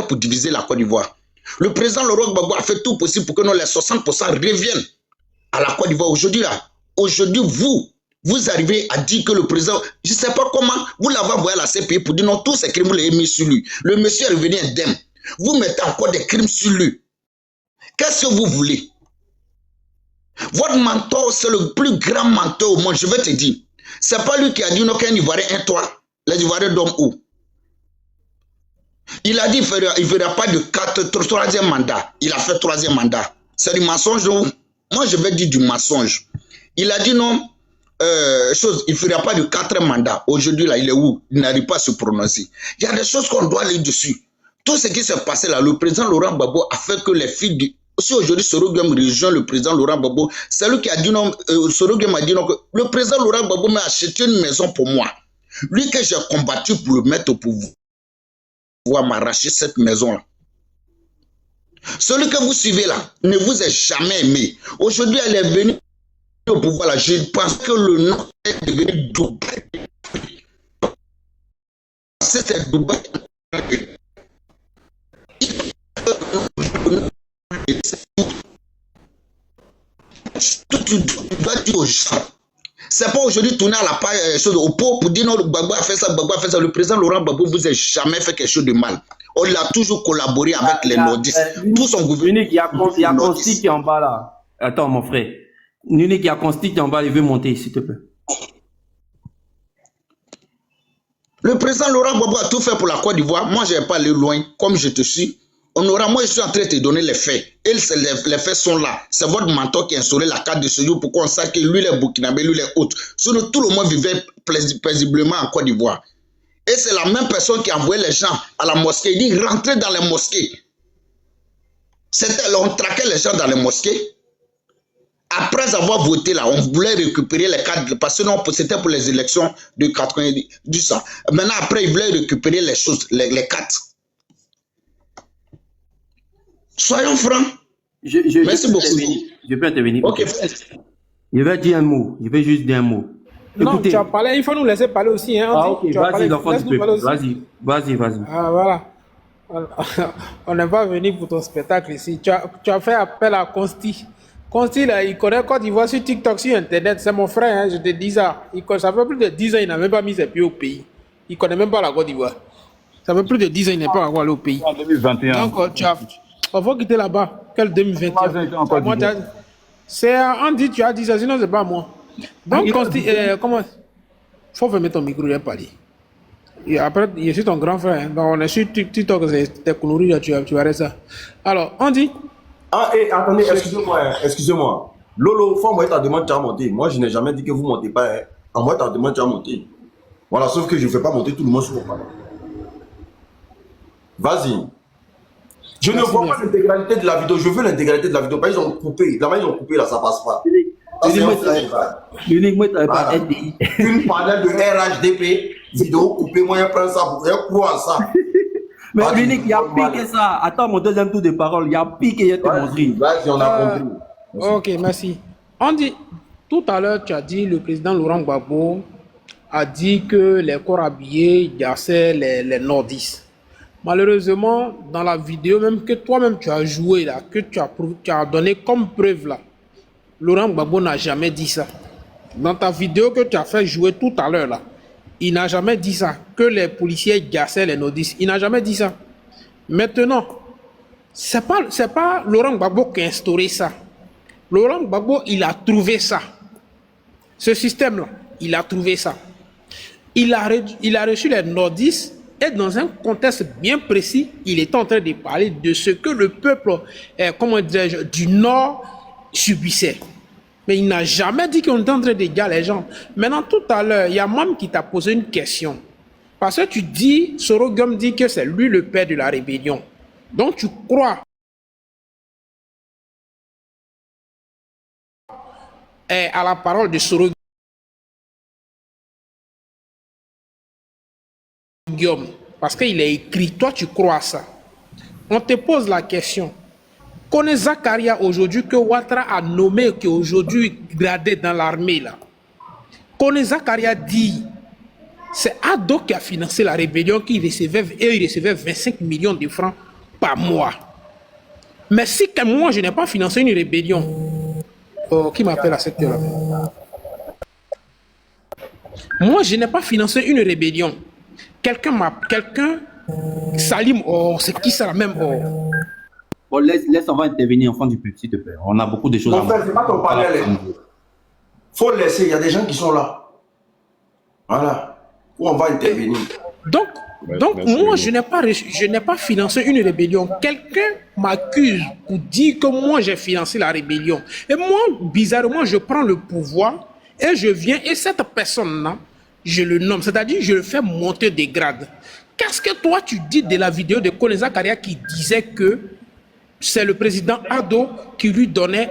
pour diviser la Côte d'Ivoire. Le président Laurent Gbagbo a fait tout possible pour que les 60% reviennent à la Côte d'Ivoire. Aujourd'hui, vous arrivez à dire que le président, je ne sais pas comment, vous l'avez envoyé à la CPI pour dire non, tous ces crimes, vous les avez mis sur lui. Le monsieur est revenu indemne. Vous mettez encore des crimes sur lui. Qu'est-ce que vous voulez? Votre mentor, c'est le plus grand mentor au monde, je vais te dire. C'est pas lui qui a dit non, qu'un Ivoirien, un toit. Les Ivoiriens dorment où? Il a dit qu'il ne fera pas de 3e mandat. Il a fait 3e mandat. C'est du mensonge. Moi, je vais dire du mensonge. Il a dit non, il ne fera pas de 4e mandat. Aujourd'hui, là, il est où? Il n'arrive pas à se prononcer. Il y a des choses qu'on doit aller dessus. Tout ce qui s'est passé là, le président Laurent Gbagbo a fait que les filles du... Si aujourd'hui Sorogem rejoint le président Laurent Gbagbo, c'est lui qui a dit non, Sorogem a dit non, que le président Laurent Gbagbo m'a acheté une maison pour moi. Lui que j'ai combattu pour le mettre au pouvoir, m'arracher cette maison-là. Celui que vous suivez là ne vous a jamais aimé. Aujourd'hui, elle est venue au pouvoir là. Je pense que le nom est devenu Dubaï. C'est Dubaï. Tu dois dire aux gens. C'est pas aujourd'hui tourner à la page au pot pour dire non, Gbagbo a fait ça, Gbagbo a fait ça. Le président Laurent Gbagbo vous a jamais fait quelque chose de mal. On a toujours collaboré avec les nordistes. Tout son gouvernement. Il y a Consti qui est en bas là. Attends, mon frère. Nunik, il y a Consti qui est en bas, il veut monter, s'il te plaît. Le président Laurent Gbagbo a tout fait pour la Côte d'Ivoire. Moi, je n'ai pas allé loin, comme je te suis. Moi, je suis en train de te donner les faits. Et les faits sont là. C'est votre mentor qui a instauré la carte de séjour pour qu'on sache que lui, les Burkinabé, lui, les autres. Sinon, tout le monde vivait paisiblement en Côte d'Ivoire. Et c'est la même personne qui a envoyé les gens à la mosquée. Il dit rentrez dans les mosquées. On traquait les gens dans les mosquées. Après avoir voté là, on voulait récupérer les cartes parce que c'était pour les élections de 90 ça. Maintenant, après, ils voulaient récupérer les choses, les cartes. Soyons francs. Merci beaucoup. Je peux intervenir. Ok. Je vais dire un mot. Je vais juste dire un mot. Non, écoutez, tu as parlé, il faut nous laisser parler aussi. Hein, ok, vas-y, l'enfant du peuple. Vas-y. Ah, voilà. On n'est pas venu pour ton spectacle ici. Tu as fait appel à Consti. Consti, là, il connaît Côte d'Ivoire sur TikTok, sur Internet. C'est mon frère, hein, je te dis ça. Ça fait plus de 10 ans, il n'a même pas mis ses pieds au pays. Il ne connaît même pas la Côte d'Ivoire. Ça fait plus de 10 ans, il n'est pas encore allé au pays. En 2021. Donc, on va quitter là-bas. Quel 2021? On dit, tu as dit ça, sinon c'est pas moi. Donc, Consti, comment? Faut fermer ton micro, il a parlé. Et après, je suis ton grand frère. Hein. Donc, on est sur TikTok, c'est tes conneries, tu arrêtes ça. Alors, on dit. Ah, et attendez, excusez-moi. Lolo, faut envoyer ta demande, tu as monté. Moi, je n'ai jamais dit que vous ne montez pas. Hein. Envoie ta demande, tu as monté. Voilà, sauf que je ne fais pas monter tout le monde sur mon canal. Vas-y. Je ne vois pas l'intégralité de la vidéo. Je veux l'intégralité de la vidéo. Parce qu'ils ont coupé. La main, ils ont coupé, là, ça passe pas. L'unique, moi, tu n'avais pas RDI. Une panel de RHDP, vidéo coupée, moi, je prends ça pour faire quoi ça? Mais l'unique, il y a pire que ça. Attends mon deuxième tour de parole. Il y a pire que je te montrer. Vas-y, on a compris. Ok, merci. On dit, tout à l'heure, tu as dit, le président Laurent Gbagbo a dit que les corps habillés gassaient les nordistes. Malheureusement, dans la vidéo même que toi-même tu as joué là, que tu as donné comme preuve là, Laurent Gbagbo n'a jamais dit ça. Dans ta vidéo que tu as fait jouer tout à l'heure là, il n'a jamais dit ça, que les policiers gassaient les nordistes. Il n'a jamais dit ça. Maintenant, c'est pas Laurent Gbagbo qui a instauré ça. Laurent Gbagbo, il a trouvé ça. Ce système-là, il a trouvé ça. Il a reçu les nordistes et dans un contexte bien précis, il est en train de parler de ce que le peuple, du Nord subissait. Mais il n'a jamais dit qu'on est en train d'égaler les gens. Maintenant, tout à l'heure, il y a même qui t'a posé une question. Parce que tu dis, Sorogum dit que c'est lui le père de la rébellion. Donc tu crois à la parole de Sorogum. Parce qu'il est écrit, toi tu crois à ça. On te pose la question. Connaît Zakaria aujourd'hui que Ouattara a nommé, qui est aujourd'hui gradé dans l'armée là. Connaît Zakaria dit, c'est Ado qui a financé la rébellion, il recevait 25 millions de francs par mois. Mais si moi je n'ai pas financé une rébellion, qui m'appelle à cette heure-là? Moi je n'ai pas financé une rébellion. Salim, c'est qui ça la même? Bon, laisse, on va intervenir, enfant du peuple, s'il te plaît. On a beaucoup de choses à faire. C'est pas ton panel. Faut laisser, il y a des gens qui sont là. Voilà. Où on va intervenir. Donc moi, je n'ai pas financé une rébellion. Quelqu'un m'accuse pour dire que moi, j'ai financé la rébellion. Et moi, bizarrement, je prends le pouvoir et je viens, et cette personne-là, je le nomme, c'est-à-dire je le fais monter des grades. Qu'est-ce que toi, tu dis de la vidéo de Kone Zakaria qui disait que c'est le président Ado qui lui donnait,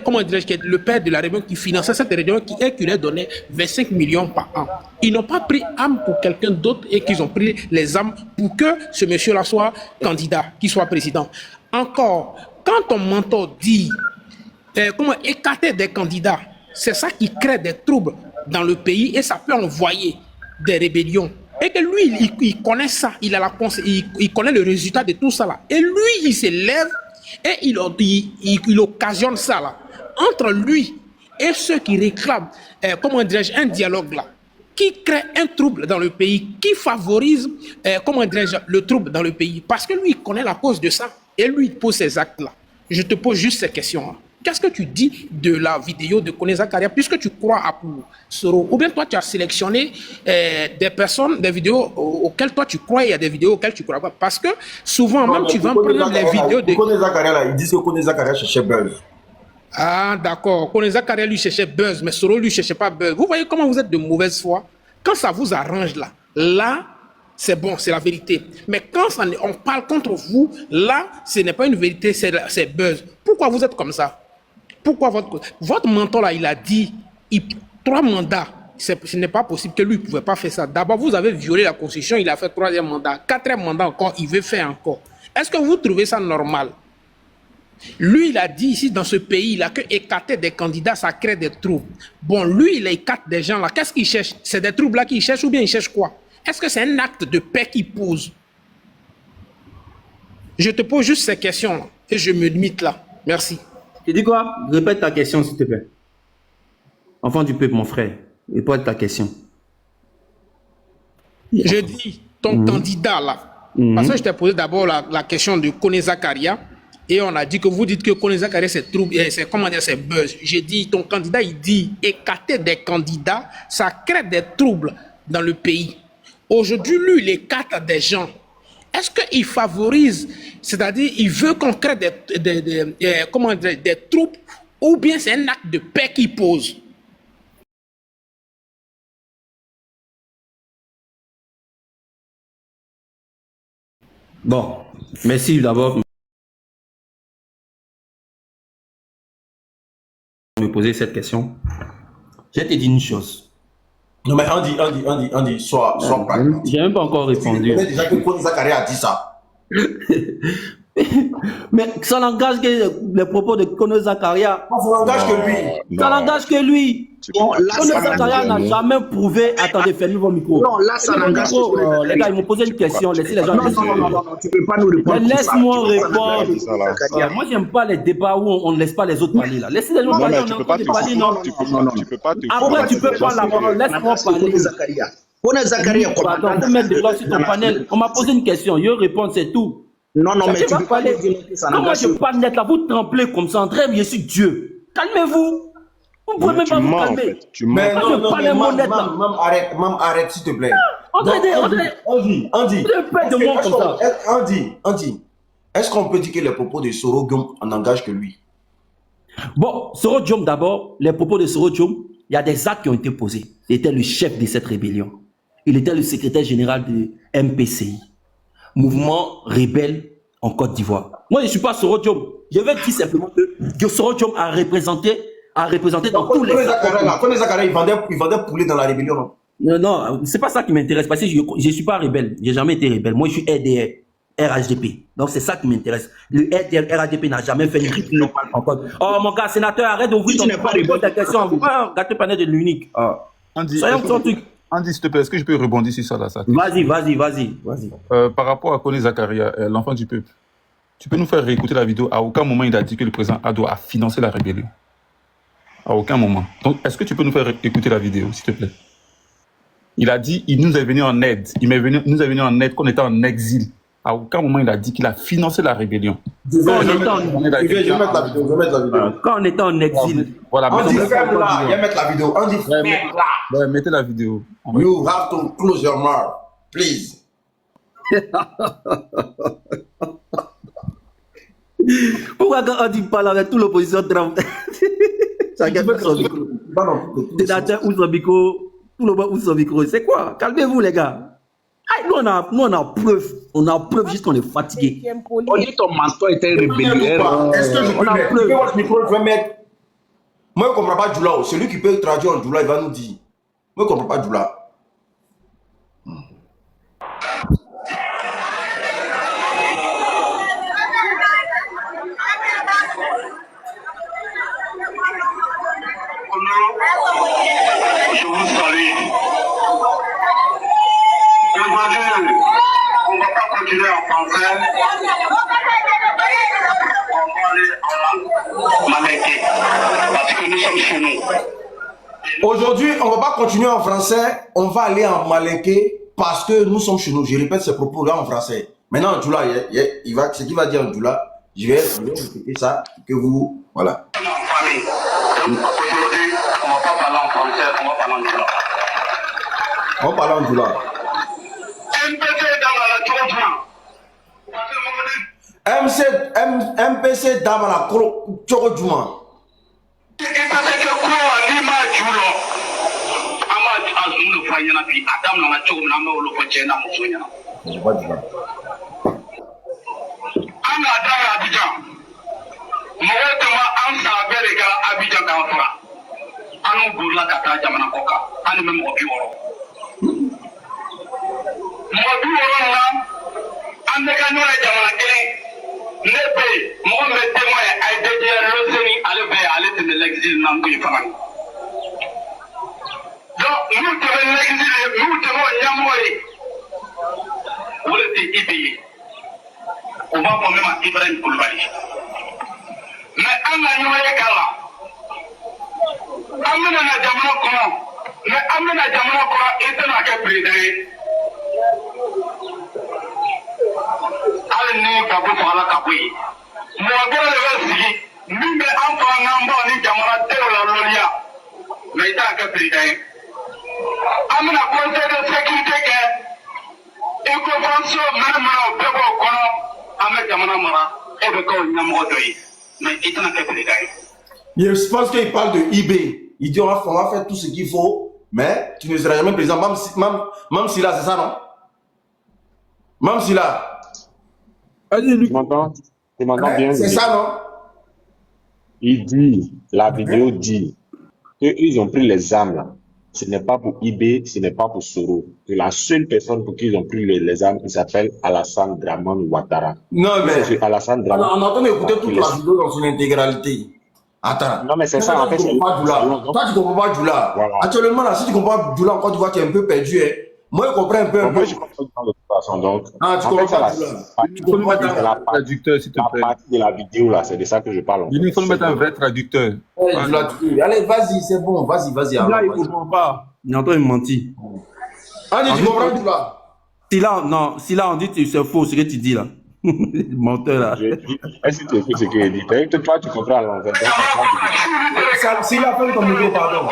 comment dirais-je, le père de la rébellion qui finançait cette rébellion et qui lui donnait 25 millions par an. Ils n'ont pas pris âme pour quelqu'un d'autre et qu'ils ont pris les âmes pour que ce monsieur-là soit candidat, qu'il soit président. Encore, quand ton mentor dit comment écarter des candidats, c'est ça qui crée des troubles dans le pays et ça peut envoyer des rébellions. Et que lui, il connaît ça, il connaît le résultat de tout ça là. Et lui, il se lève et il occasionne ça là. Entre lui et ceux qui réclament, comment dirais-je, un dialogue là, qui crée un trouble dans le pays, qui favorise, comment dirais-je, le trouble dans le pays. Parce que lui, il connaît la cause de ça. Et lui, il pose ces actes là. Je te pose juste ces questions là. Qu'est-ce que tu dis de la vidéo de Kone Zakaria, puisque tu crois à Soro? Ou bien toi, tu as sélectionné des personnes, des vidéos auxquelles toi tu crois, et il y a des vidéos auxquelles tu ne crois pas. Parce que souvent, non, même tu vas prendre les vidéos de... Kone Zakaria, là, ils disent que Kone Zakaria cherchait buzz. Ah, d'accord. Kone Zakaria lui cherchait buzz, mais Soro lui cherchait pas buzz. Vous voyez comment vous êtes de mauvaise foi? Quand ça vous arrange là, c'est bon, c'est la vérité. Mais quand on parle contre vous, là, ce n'est pas une vérité, c'est buzz. Pourquoi vous êtes comme ça? Pourquoi votre mentor là, il a dit 3 mandats, ce n'est pas possible que lui ne pouvait pas faire ça. D'abord, vous avez violé la constitution, il a fait 3e mandat, 4e mandat encore, il veut faire encore. Est-ce que vous trouvez ça normal? Lui, il a dit ici, dans ce pays, il a que écarter des candidats, ça crée des troubles. Bon, lui, il écarte des gens là. Qu'est-ce qu'il cherche? C'est des troubles là qu'il cherche ou bien il cherche quoi? Est-ce que c'est un acte de paix qu'il pose? Je te pose juste ces questions et je me limite là. Merci. Tu dis quoi? Répète ta question, s'il te plaît. Enfant du peuple, mon frère. Répète ta question. Je dis, ton candidat là, parce que je t'ai posé d'abord la question de Kone Zakaria, et on a dit que vous dites que Kone Zakaria c'est trouble, c'est comment dire, c'est buzz. J'ai dit, ton candidat, il dit, écarter des candidats, ça crée des troubles dans le pays. Aujourd'hui, lui, il écarte des gens. Est-ce qu'il favorise, c'est-à-dire, il veut qu'on crée des troubles, ou bien c'est un acte de paix qu'il pose? Bon, merci d'abord de me poser cette question. Je vais te dire une chose. Non, mais Andy, sois pragmatique. Je n'ai même pas encore répondu. Tu connais déjà que Kone Zakaria a dit ça. Mais ça n'engage que les propos de Kone Zakaria. Ça n'engage que lui. Ça n'engage que lui. Bon, là, Kone Zakaria n'a jamais prouvé. Attendez, fermez vos micros. Non, là, ça n'engage que les gars, ils m'ont posé une question. Laissez les gens. Non, tu ne peux pas nous répondre. Laisse-moi répondre. Moi, j'aime pas les débats où on ne laisse pas les autres parler là. Laissez les gens parler. Tu peux pas Après, tu peux prendre la parole. Laisse-moi parler. Kone Zakaria, Pardon, vous mettre des gens sur ton panel. On m'a posé une question. Je réponds, c'est tout. Non, mais tu peux pas parler. Comment je parle net là? Vous tremblez comme ça. Très bien, je suis Dieu. Calmez-vous. Vous ne pouvez même pas vous calmer. Mais non, arrête, s'il te plaît. Andy. Andy, est-ce qu'on peut dire que les propos de Soro Diom en engagent que lui? Bon, Soro Diom d'abord, les propos de Soro Diom, il y a des actes qui ont été posés. Il était le chef de cette rébellion. Il était le secrétaire général de MPCI, Mouvement Rebelle en Côte d'Ivoire. Moi, je ne suis pas Soro Diom. Je vais dire simplement que Soro Diom a représenté dans tous les... Kone Zakaria, il vendait poulet dans la rébellion, non? Non, c'est pas ça qui m'intéresse, parce que je ne suis pas rebelle. Je n'ai jamais été rebelle. Moi, je suis RDR, RHDP. Donc, c'est ça qui m'intéresse. Le RDR, RHDP n'a jamais fait une rébellion en Côte. Oh, mon gars, sénateur, arrête d'ouvrir ton pose des questions. Gâtez pas de l'unique. Soyons ton truc. Andy, s'il te plaît, est-ce que je peux rebondir sur ça là, ça? Vas-y. Par rapport à Kone Zakaria, l'enfant du peuple, tu peux nous faire réécouter la vidéo? À aucun moment il a dit que le président Ado a financé la rébellion. À aucun moment. Donc, est-ce que tu peux nous faire écouter la vidéo, s'il te plaît? Il a dit, il nous est venu en aide. Il nous est venu en aide quand on était en exil. À aucun moment, il a dit qu'il a financé la rébellion. Je vais mettre la vidéo. Quand on était en exil. Voilà. Andy, ferme là. Je vais mettre la vidéo. Andy, ferme là. Mettez la vidéo. You have to close your mouth, please. Pourquoi quand on dit pas là avec toute l'opposition Trump? Chacun fait son micro. Sénateur ou son micro, tout le monde ou son micro. C'est quoi? Calmez-vous, les gars. Nous, on a preuve. On a preuve juste qu'on est fatigué. On dit ton mentor était rébellion. Est-ce que je peux mettre votre micro, je vais mettre. Moi, je ne comprends pas Djoula. Celui qui peut traduire en Djoula, il va nous dire. Moi, je ne comprends pas Djoula. Je vous salue. Aujourd'hui, on ne va pas continuer en français. On va aller en langue malinquée. Parce que nous sommes chez nous. Aujourd'hui, on ne va pas continuer en français. On va aller en malinqué parce que nous sommes chez nous. Je répète ces propos-là en français. Maintenant, Djoula, ce qu'il va dire en Djoula, je vais répéter ça, que vous... Voilà. Aujourd'hui, on ne va pas parler en français, on va parler en Djoula. On parle en Djoula. MPC dans la Tchoko Djouma. On va b'a fɔ min ma Ibrahim Kulubali mais an ka ɲɔgɔn ye k'a la an bɛna na jamana kɔnɔ mais an bɛna jamana kɔnɔ i tɛna kɛ président ye hali ni ka bɔ fagala ka bɔ yen mɔgɔ dɔrɔn de bɛ sigi min bɛ an fa n'an baw ni jamana denw la lɔnniya mais i tɛna kɛ président ye an bɛna conseil de sécurité kɛ i ko fanso mana mara o bɛɛ b'o kɔnɔ an bɛ jamana mara e bɛ kɛ o ɲɛmɔgɔ dɔ ye mais i tɛna kɛ président ye. Je pense qu'il parle de IB. Il dit on va faire tout ce qu'il faut, mais tu ne seras jamais président. Même si là, c'est ça, non? Même si là. Tu m'entends bien? C'est ça, non? Il dit, la vidéo dit qu'ils ont pris les armes là. Ce n'est pas pour IB, ce n'est pas pour Soro. C'est la seule personne pour qui ils ont pris les armes, il s'appelle Alassane Dramane Ouattara. Non, mais Alassane Dramane. On entend écouter toute la vidéo dans son intégralité. Attends. Non, mais c'est ça, en fait. Toi, tu comprends pas Djoula. Voilà. Actuellement, là, si tu comprends pas Djoula, encore tu vois, tu es un peu perdu. Hein. Moi, je comprends un peu. Moi, je comprends de toute façon. Donc, tu comprends pas Djoula. Il faut nous mettre un vrai traducteur, s'il te plaît. La partie de la vidéo, là, c'est de ça que je parle. Il faut nous mettre un vrai traducteur. Allez, vas-y, c'est bon. Vas-y. Là, il ne comprend pas. Il est en train de mentir. Tu comprends Djoula? Si là, on dit que c'est faux, ce que tu dis là. Menteur là. Est-ce que tu écoutes ce que je dis? Toi, tu comprends l'envers. S'il a fait ton micro, pardon.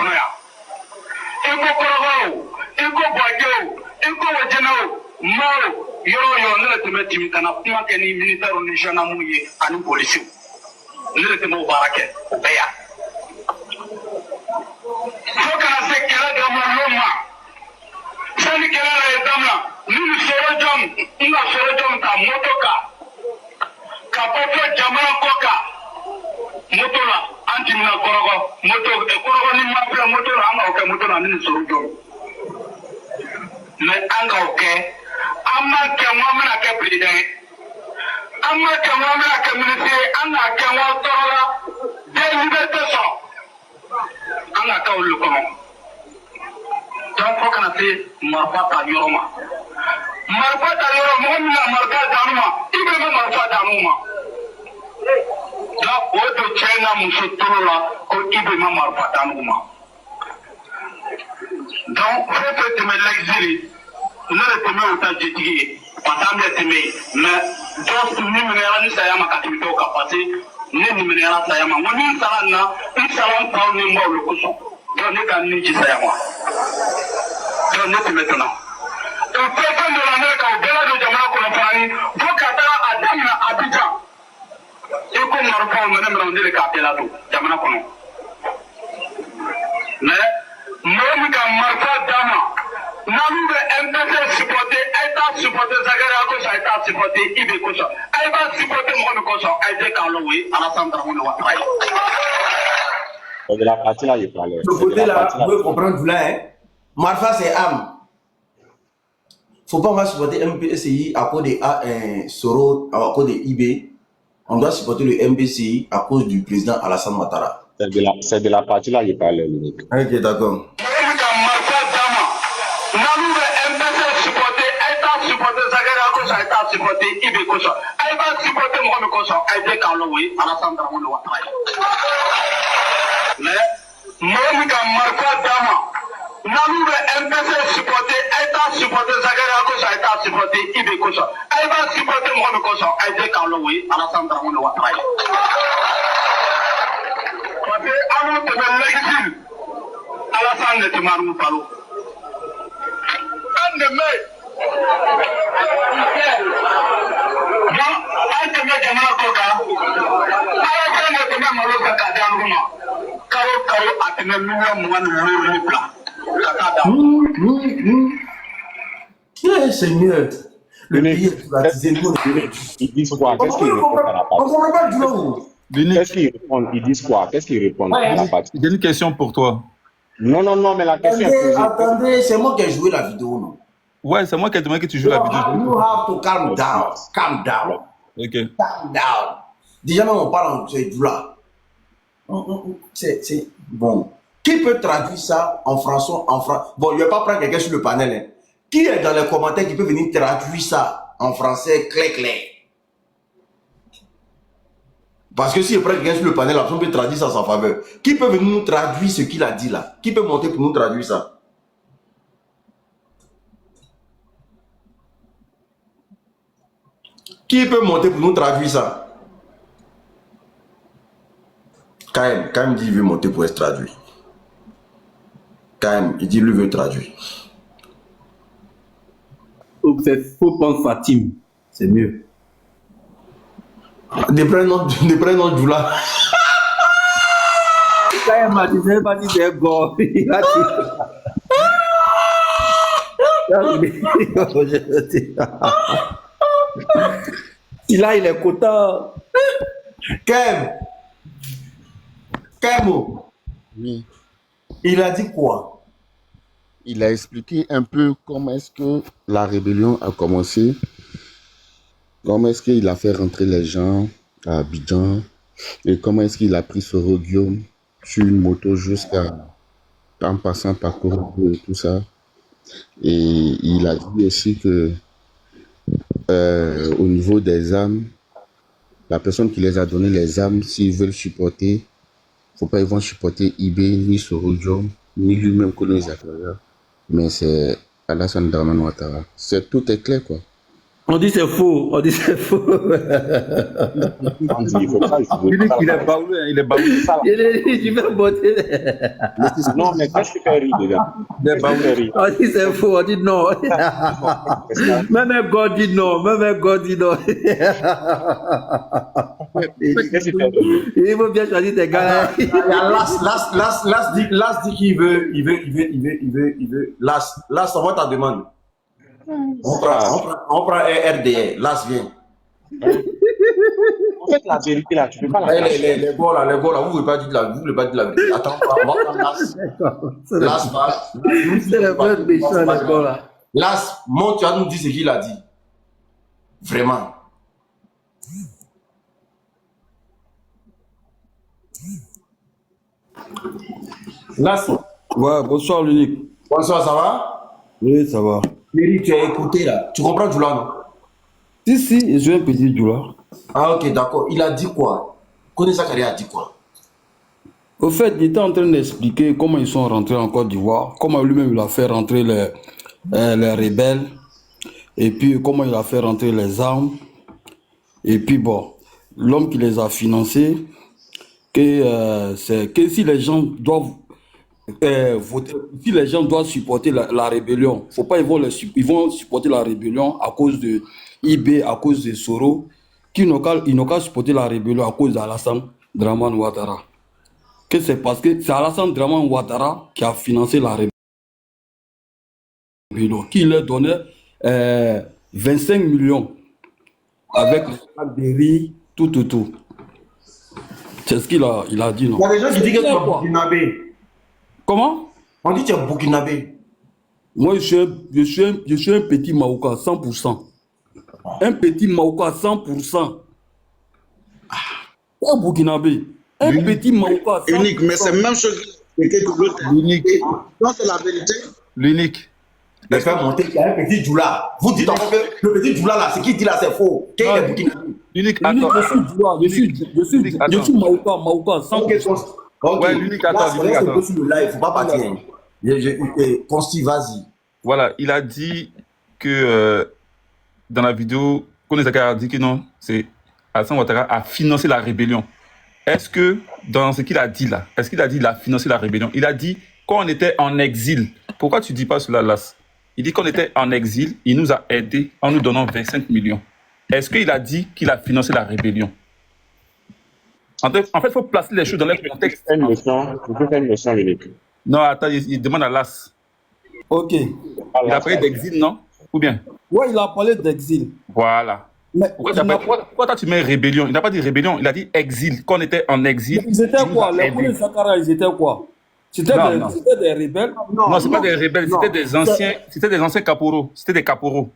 Mais an ka o kɛ an ma kɛ n ko an bɛna kɛ président ye an ma kɛ n ko an bɛna kɛ ministre ye an ka kɛ n ko tɔɔrɔ la des libertés sɔrɔ an ka kɛ olu kɔnɔ donc fo kana se marifa ta yɔrɔ ma marifa ta yɔrɔ mɔgɔ min na marifa d'anu ma i bɛ ma marifa d'anu ma donc o don cɛ n'a muso tɔɔrɔ la ko i bɛ ma marifa d'anu ma. Donc, faut que tu me l'exiles. Nous ne pouvons pas te dire, parce que tu mais donc, nous ne sommes pas capables de passer, nous ne sommes pas capables de passer. Nous sommes pas capables de passer. Donc, nous sommes pas capables de passer. Donc, nous sommes maintenant. Le président de l'Amérique, au delà de Jamana Konopani, vous Qatar a donné à Abidjan. Et comme nous avons dit le quartier là, Jamana Kono. Mais, même quand Marfa Dama, nous devons MPC supporter, État supporter, Zagara Kosa, État supporter, Ibe Kosa, État supporter Mohamed Kosa, Aïdé Kaloui, Alassane Dramane Ouattara. De la partie là, il parlait. Ce côté-là, vous pouvez comprendre là, hein. Marfa, c'est âme. Faut pas mal supporter MPCI à cause de Soro, à cause de IB. On doit supporter le MPCI à cause du président Alassane Ouattara. C'est de la partie là, il parlait. Ok, d'accord. Mais moi, quand Marfa Dama, nous MPC supporter, État supporter, Zagara Kosa, État supporter, Ibe Kosa, État supporter Mohamed Kosa, Aïdé Kaloui, Alassane Dramane Ouattara. Parce que avant de l'exil, Alassane ne te marre pas l'eau. Un de mai. Un de mai, Jamana Koka. Alassane ne te marre pas Kadanouma. Karo a tenu le plan. Seigneur. Le pays est privatisé. Ils disent quoi? Qu'est-ce qu'ils répondent à la partie? Qu'est-ce qu'ils répondent? Ils disent quoi? Qu'est-ce qu'ils répondent à la partie? J'ai une question pour toi. Non, mais la question est posée. Attendez, c'est moi qui ai joué la vidéo, non? Ouais, c'est moi qui ai demandé que tu joues la vidéo. You have to calm down. Calm down. Ok. Calm down. Déjà, même on parle en Djoula. C'est bon. Qui peut traduire ça en français, Bon, je ne vais pas prendre quelqu'un sur le panel. Hein. Qui est dans les commentaires qui peut venir traduire ça en français clair? Parce que si je prends quelqu'un sur le panel, la personne peut traduire ça en sa faveur. Qui peut venir nous traduire ce qu'il a dit là? Qui peut monter pour nous traduire ça? Qui peut monter pour nous traduire ça? KM dit qu'il veut monter pour être traduit. KM, il dit lui veut traduire. Faut prendre Fatim, c'est mieux. Des prénoms du là. KM m'a dit, c'est pas dit c'est gore. Il a dit. Il a, il est content. Kemo. Oui. Il a dit quoi? Il a expliqué un peu comment est-ce que la rébellion a commencé, comment est-ce qu'il a fait rentrer les gens à Abidjan et comment est-ce qu'il a pris Soro Guillaume sur une moto en passant par Korogo et tout ça. Et il a dit aussi que au niveau des armes, la personne qui les a donné les armes, s'ils veulent supporter, faut pas ils vont supporter IB, ni Soro Guillaume, ni lui-même colonisateur. Mais c'est Alassane Dramane Ouattara. Tout est clair, quoi. On dit c'est faux, on dit c'est faux. Il est baoulé, il est baoulé. Tu vas botter. Non, mais quand je fais rire, les gars. On dit c'est faux, on dit non. Même God dit non, même God dit non. Il faut bien choisir tes gars. Las dit qu'il veut. Las, envoie ta demande. On prend un RDA, Las vient. En fait, la vérité là, tu peux pas la cacher. Les gars là, vous ne voulez pas dire la vérité. Attends, on va prendre Las. Las va. C'est le vrai méchant, les gars là. Las, monte, tu vas nous dire ce qu'il a dit. Vraiment. Las. Ouais, bonsoir l'unique. Bonsoir, ça va? Oui, ça va. Eric, tu as écouté là. Tu comprends Djoula, non? Si, je suis un petit Djoula. Ah, ok, d'accord. Il a dit quoi? Kone Zakari a dit quoi? Au fait, il était en train d'expliquer comment ils sont rentrés en Côte d'Ivoire, comment lui-même il a fait rentrer les rebelles, et puis comment il a fait rentrer les armes. Et puis bon, l'homme qui les a financés, c'est que si les gens doivent voter, si les gens doivent supporter la rébellion, faut pas ils vont supporter la rébellion à cause de IB, à cause de Soro, ils n'ont qu'à supporter la rébellion à cause d'Alassane Dramane Ouattara. Que c'est parce que c'est Alassane Dramane Ouattara qui a financé la rébellion, qui leur donnait 25 millions avec les sacs de riz, tout. C'est ce qu'il a dit, non? Il y a des gens qui disent que tu es burkinabé. Comment? On dit que tu es burkinabé. Moi, je suis un petit Maouka, 100%. Un petit Maouka, 100%. Pas burkinabé. Un petit Maouka, 100%. Unique, mais c'est même chose que l'autre. L'unique. Non, c'est la vérité. L'unique. Mais faire monter qu'il y a un petit Djoula. Vous dites encore que le petit Djoula là, ce qu'il dit là, c'est faux. Quel est burkinabé? L'unique, je suis Maouka, 100%. Ok, ouais, l'unique, attends. Sur le live, faut pas partir. Consti, vas-y. Voilà, il a dit que dans la vidéo, Kone Zakari a dit que non, c'est Alassane Ouattara a financé la rébellion. Est-ce que dans ce qu'il a dit là, est-ce qu'il a dit qu'il a financé la rébellion? Il a dit quand on était en exil. Pourquoi tu dis pas cela, Las? Il dit qu'on était en exil, il nous a aidés en nous donnant 25 millions. Est-ce qu'il a dit qu'il a financé la rébellion? En fait, il faut placer les choses dans leur contexte. Je peux faire une leçon, Unique. Non, attends, il demande à Las. Ok. Il a parlé d'exil, non? Ou bien? Ouais, il a parlé d'exil. Voilà. Mais pourquoi toi tu mets rébellion? Il n'a pas dit rébellion, il a dit exil. Quand on était en exil. Ils étaient quoi? Les Kone Zakari, ils étaient quoi? C'était des rebelles? Non, c'est pas des rebelles, c'était des anciens caporaux. C'était des caporaux.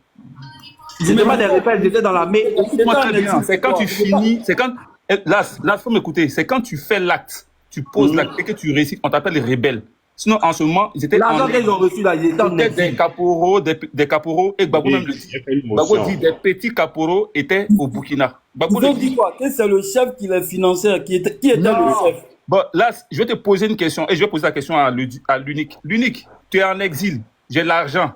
C'était pas des rebelles, ils étaient dans la mer. Écoute-moi très bien. C'est quand tu finis, c'est quand. Là, faut m'écouter. C'est quand tu fais l'acte, tu poses l'acte et que tu réussis, on t'appelle les rebelles. Sinon, en ce moment, ils étaient l'argent qu'ils ont reçu là, ils étaient en exil. Des caporaux, et Gbagbo même le dit. Gbagbo dit des petits caporaux étaient au Burkina. Gbagbo Ils ont dit quoi? Que c'est le chef qui les finançait, qui était le chef. Bon, là, je vais te poser une question, et je vais poser la question à l'unique. L'unique, tu es en exil, j'ai l'argent,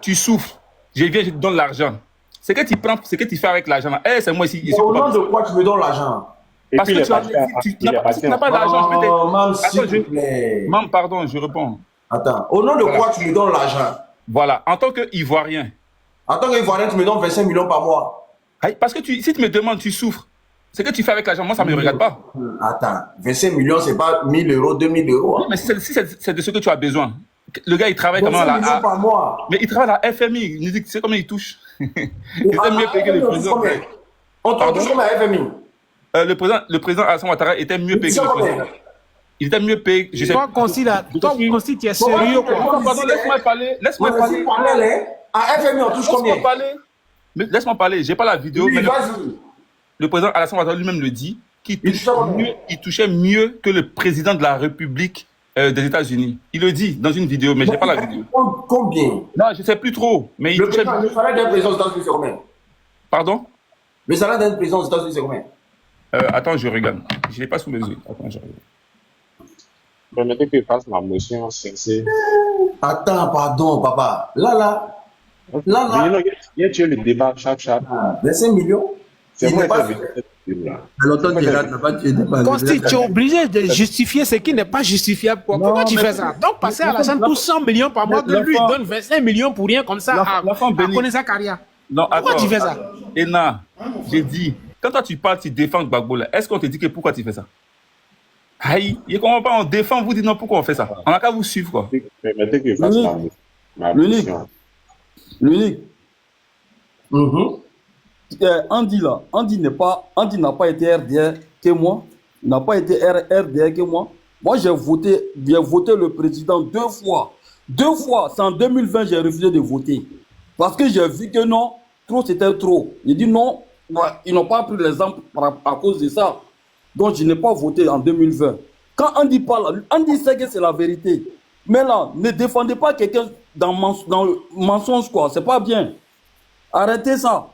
tu souffres, je viens, je te donne l'argent. C'est que tu prends, c'est que tu fais avec l'argent. Eh, c'est moi ici. Au nom de quoi tu me donnes l'argent? Parce que tu n'as pas d'argent. Mam, pardon, je réponds. Attends, au nom de quoi tu me donnes l'argent? Voilà, en tant qu'Ivoirien. En tant qu'Ivoirien, tu me donnes 25 millions par mois. Parce que si tu me demandes, tu souffres. C'est que tu fais avec l'argent, moi ça ne me regarde pas. Attends, 25 millions, c'est pas 1000 euros, 2000 euros. Hein? Mais si c'est de ce que tu as besoin. Le gars, il travaille comment là? 25 millions par mois. Mais il travaille à la FMI. Il dit, tu sais combien il touche? Il était mieux payé que le président. On touche combien à FMI? Le président Alassane Ouattara était mieux payé que le président. Il était mieux payé. Je sais pas. Toi, Consti, tu es sérieux. Pardon, laisse-moi parler. Laisse-moi parler. À FMI, on touche combien? Laisse-moi parler. J'ai pas la vidéo. Oui, mais vas-y. Le président Alassane Ouattara lui-même le dit qu'il touchait mieux que le président de la République des États-Unis. Il le dit dans une vidéo, mais je n'ai pas la vidéo. Combien? Non, je ne sais plus trop. Mais le salaire d'un président aux États-Unis, c'est combien? Pardon? Le salaire d'un président aux États-Unis, c'est combien? Attends, je regarde. Je ne l'ai pas sous mes yeux. Attends, je regarde. Permettez que je fasse ma motion sincère. Attends, pardon, papa. Là. Il y a le débat, chat. 25 millions? C'est moi qui Consti, tu es obligé de justifier ce qui n'est pas justifiable. Pourquoi tu fais ça? Donc, passer à la chaîne pour 100 millions par mois, que lui donne 25 millions pour rien comme ça à Koneza Karia. Pourquoi tu fais ça? Ena, j'ai dit, quand toi tu parles, tu défends Gbagbo là, est-ce qu'on te dit que pourquoi tu fais ça? Aïe, il ne comprend pas, on défend, vous dites non, pourquoi on fait ça? On n'a qu'à vous suivre quoi. Permettez que je fasse ma motion. L'unique. Andy là, Andy n'a pas été RDR que moi, il n'a pas été RDR que moi. Moi j'ai voté le président 2 fois. 2 fois, c'est en 2020 j'ai refusé de voter. Parce que j'ai vu que non, trop c'était trop. J'ai dit non, ils n'ont pas pris l'exemple à cause de ça. Donc je n'ai pas voté en 2020. Quand Andy parle, Andy sait que c'est la vérité. Mais là, ne défendez pas quelqu'un dans le mensonge quoi, c'est pas bien. Arrêtez ça.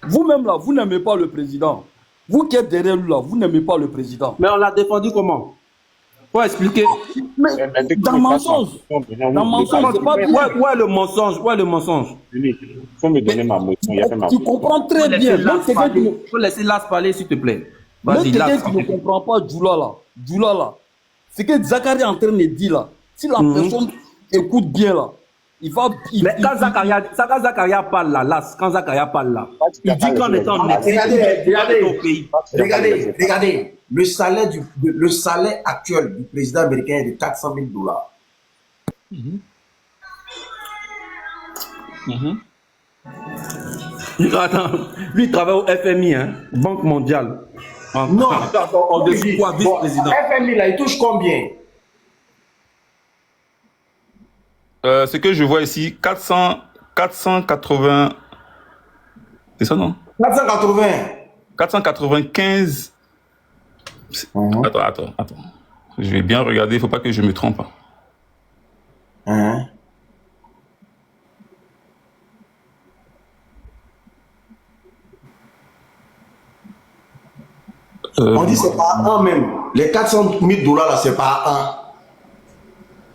Vous-même là, vous n'aimez pas le président. Vous qui êtes derrière lui là, vous n'aimez pas le président. Mais on l'a défendu comment? Faut expliquer. Mais dans mensonge. Dans mensonge, c'est pas bien. Où est le mensonge? Où est le mensonge? Il faut me donner ma motion. Tu comprends très bien. Il faut laisser Las parler, s'il te plaît. Vas-y, quelqu'un qui ne comprend pas Djoula là. C'est que Zachary est en train de dire là. Si la personne écoute bien là, il va. Mais quand Zakaria parle là, quand Zakaria parle là, il dit qu'en étant en regardez, le salaire actuel du président américain est de $400,000. Attends, lui il travaille au FMI, hein, Banque mondiale. Non, on devient quoi, vice-président? FMI là, il touche combien? Ce que je vois ici, 480. C'est ça, non? 480. 495. Attends. Je vais bien regarder, il ne faut pas que je me trompe. On dit c'est pas un même. Les $400,000 là, c'est pas un.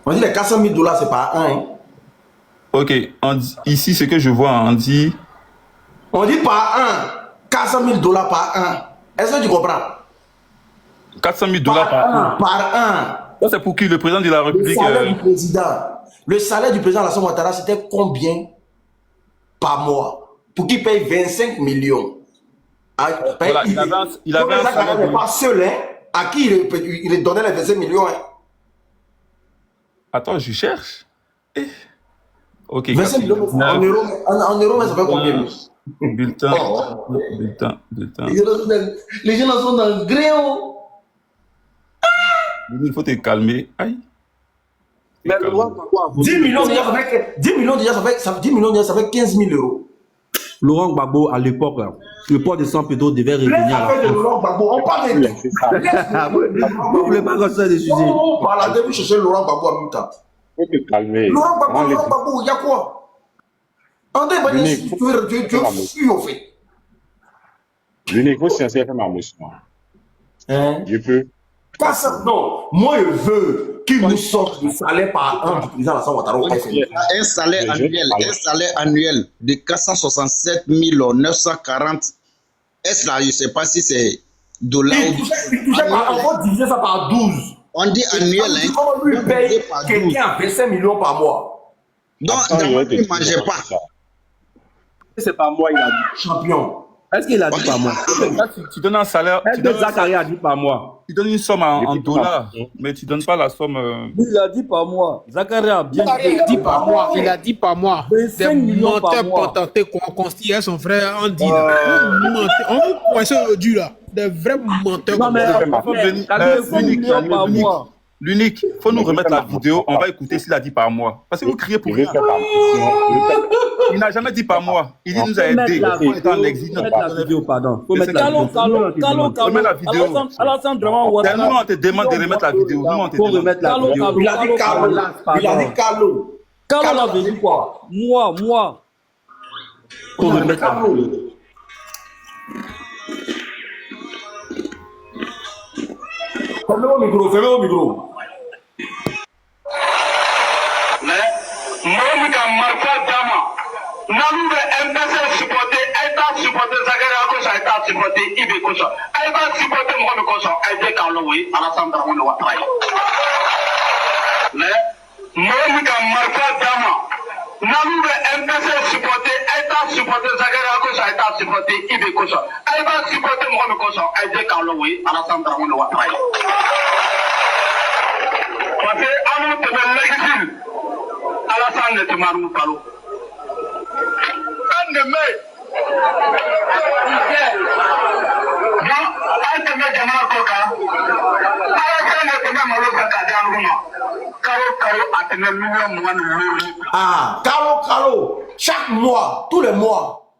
On dit les $400,000, c'est pas un. Hein. Ok, ici, ce que je vois, on dit pas un. $400,000 par un. Est-ce que tu comprends? $400,000 par un. Par un. Ça, c'est pour qui? Le président de la République? Le salaire du président Alassane Ouattara, c'était combien par mois? Pour qu'il paye 25 millions. Voilà, il avait un salaire. Pas seul, hein, à qui il donnait les 25 millions. Hein. Attends, je cherche. Ok. 25 millions en euros, ça fait combien? Bulletin. Les gens sont dans le gréon. Il faut te calmer. Aïe. Mais 10 millions déjà, ça fait 15 000 euros. Laurent Gbagbo, à l'époque, le port de San Pedro devait revenir à la France. Laurent Gbagbo, on parle de vous voulez pas comme ça de sujet. On parle de chercher Laurent Gbagbo à Mouta. Faut te calmer. Laurent Gbagbo, il y a quoi? André, tu es fou au fait. L'unique, faut sincère faire ma motion. Je peux. Non, moi je veux qu'il nous sorte le salaire par an du président Alassane Ouattara. Un salaire annuel de 467 940. Est-ce là, je ne sais pas si c'est dollars ou... On va diviser ça par 12. On dit annuel. Comment lui paye quelqu'un à 25 millions par mois? Donc, d'abord, il ne mangeait pas. C'est pas moi, il a dit. Champion. Est-ce qu'il a dit par mois? Tu donnes un salaire. Est-ce que Zachary a dit par mois? Tu donnes une somme en dollars, mais tu ne donnes pas la somme. Il a dit par mois. Zachary a bien dit par mois. Il a dit par mois. 5 millions par mois. Tentés qu'on constitue son frère, on dit là. On vous pointe aujourd'hui là. Des vrais menteurs. Non, mais l'unique, il faut nous remettre la vidéo, on va écouter s'il a dit par mois. Parce que vous criez pour rien. Il n'a jamais dit par mois. Il nous a aidé. Il est en exil. La vidéo, pardon. Faut mettre la vidéo. Nous, on te demande de remettre la vidéo. Faut remettre la vidéo. Il a dit Carlo. Il a dit Carlo. Carlo a dit quoi? Moi. Faut remettre la vidéo. Fermez au micro. Moi, Marfa Dama, nous MPC supporter, État supporter, Zagara, État supporter, Ibe Kosa, État supporter, Mohamed Kosa, Aide Kaloui, Alassane Ouattara. Mais, moi, Marfa Dama, nous MPC supporter, État supporter, Zagara, État supporter, Ibe Kosa, État supporter, Mohamed Kosa, Aide Kaloui, Alassane Ouattara. Parce que, à nous, c'est l'exil. Alassane ne te marre pas. Un de mes. Un de mes Jamal Koka. Alassane ne te marre pas. Ah, Caro. Chaque mois, tous les mois.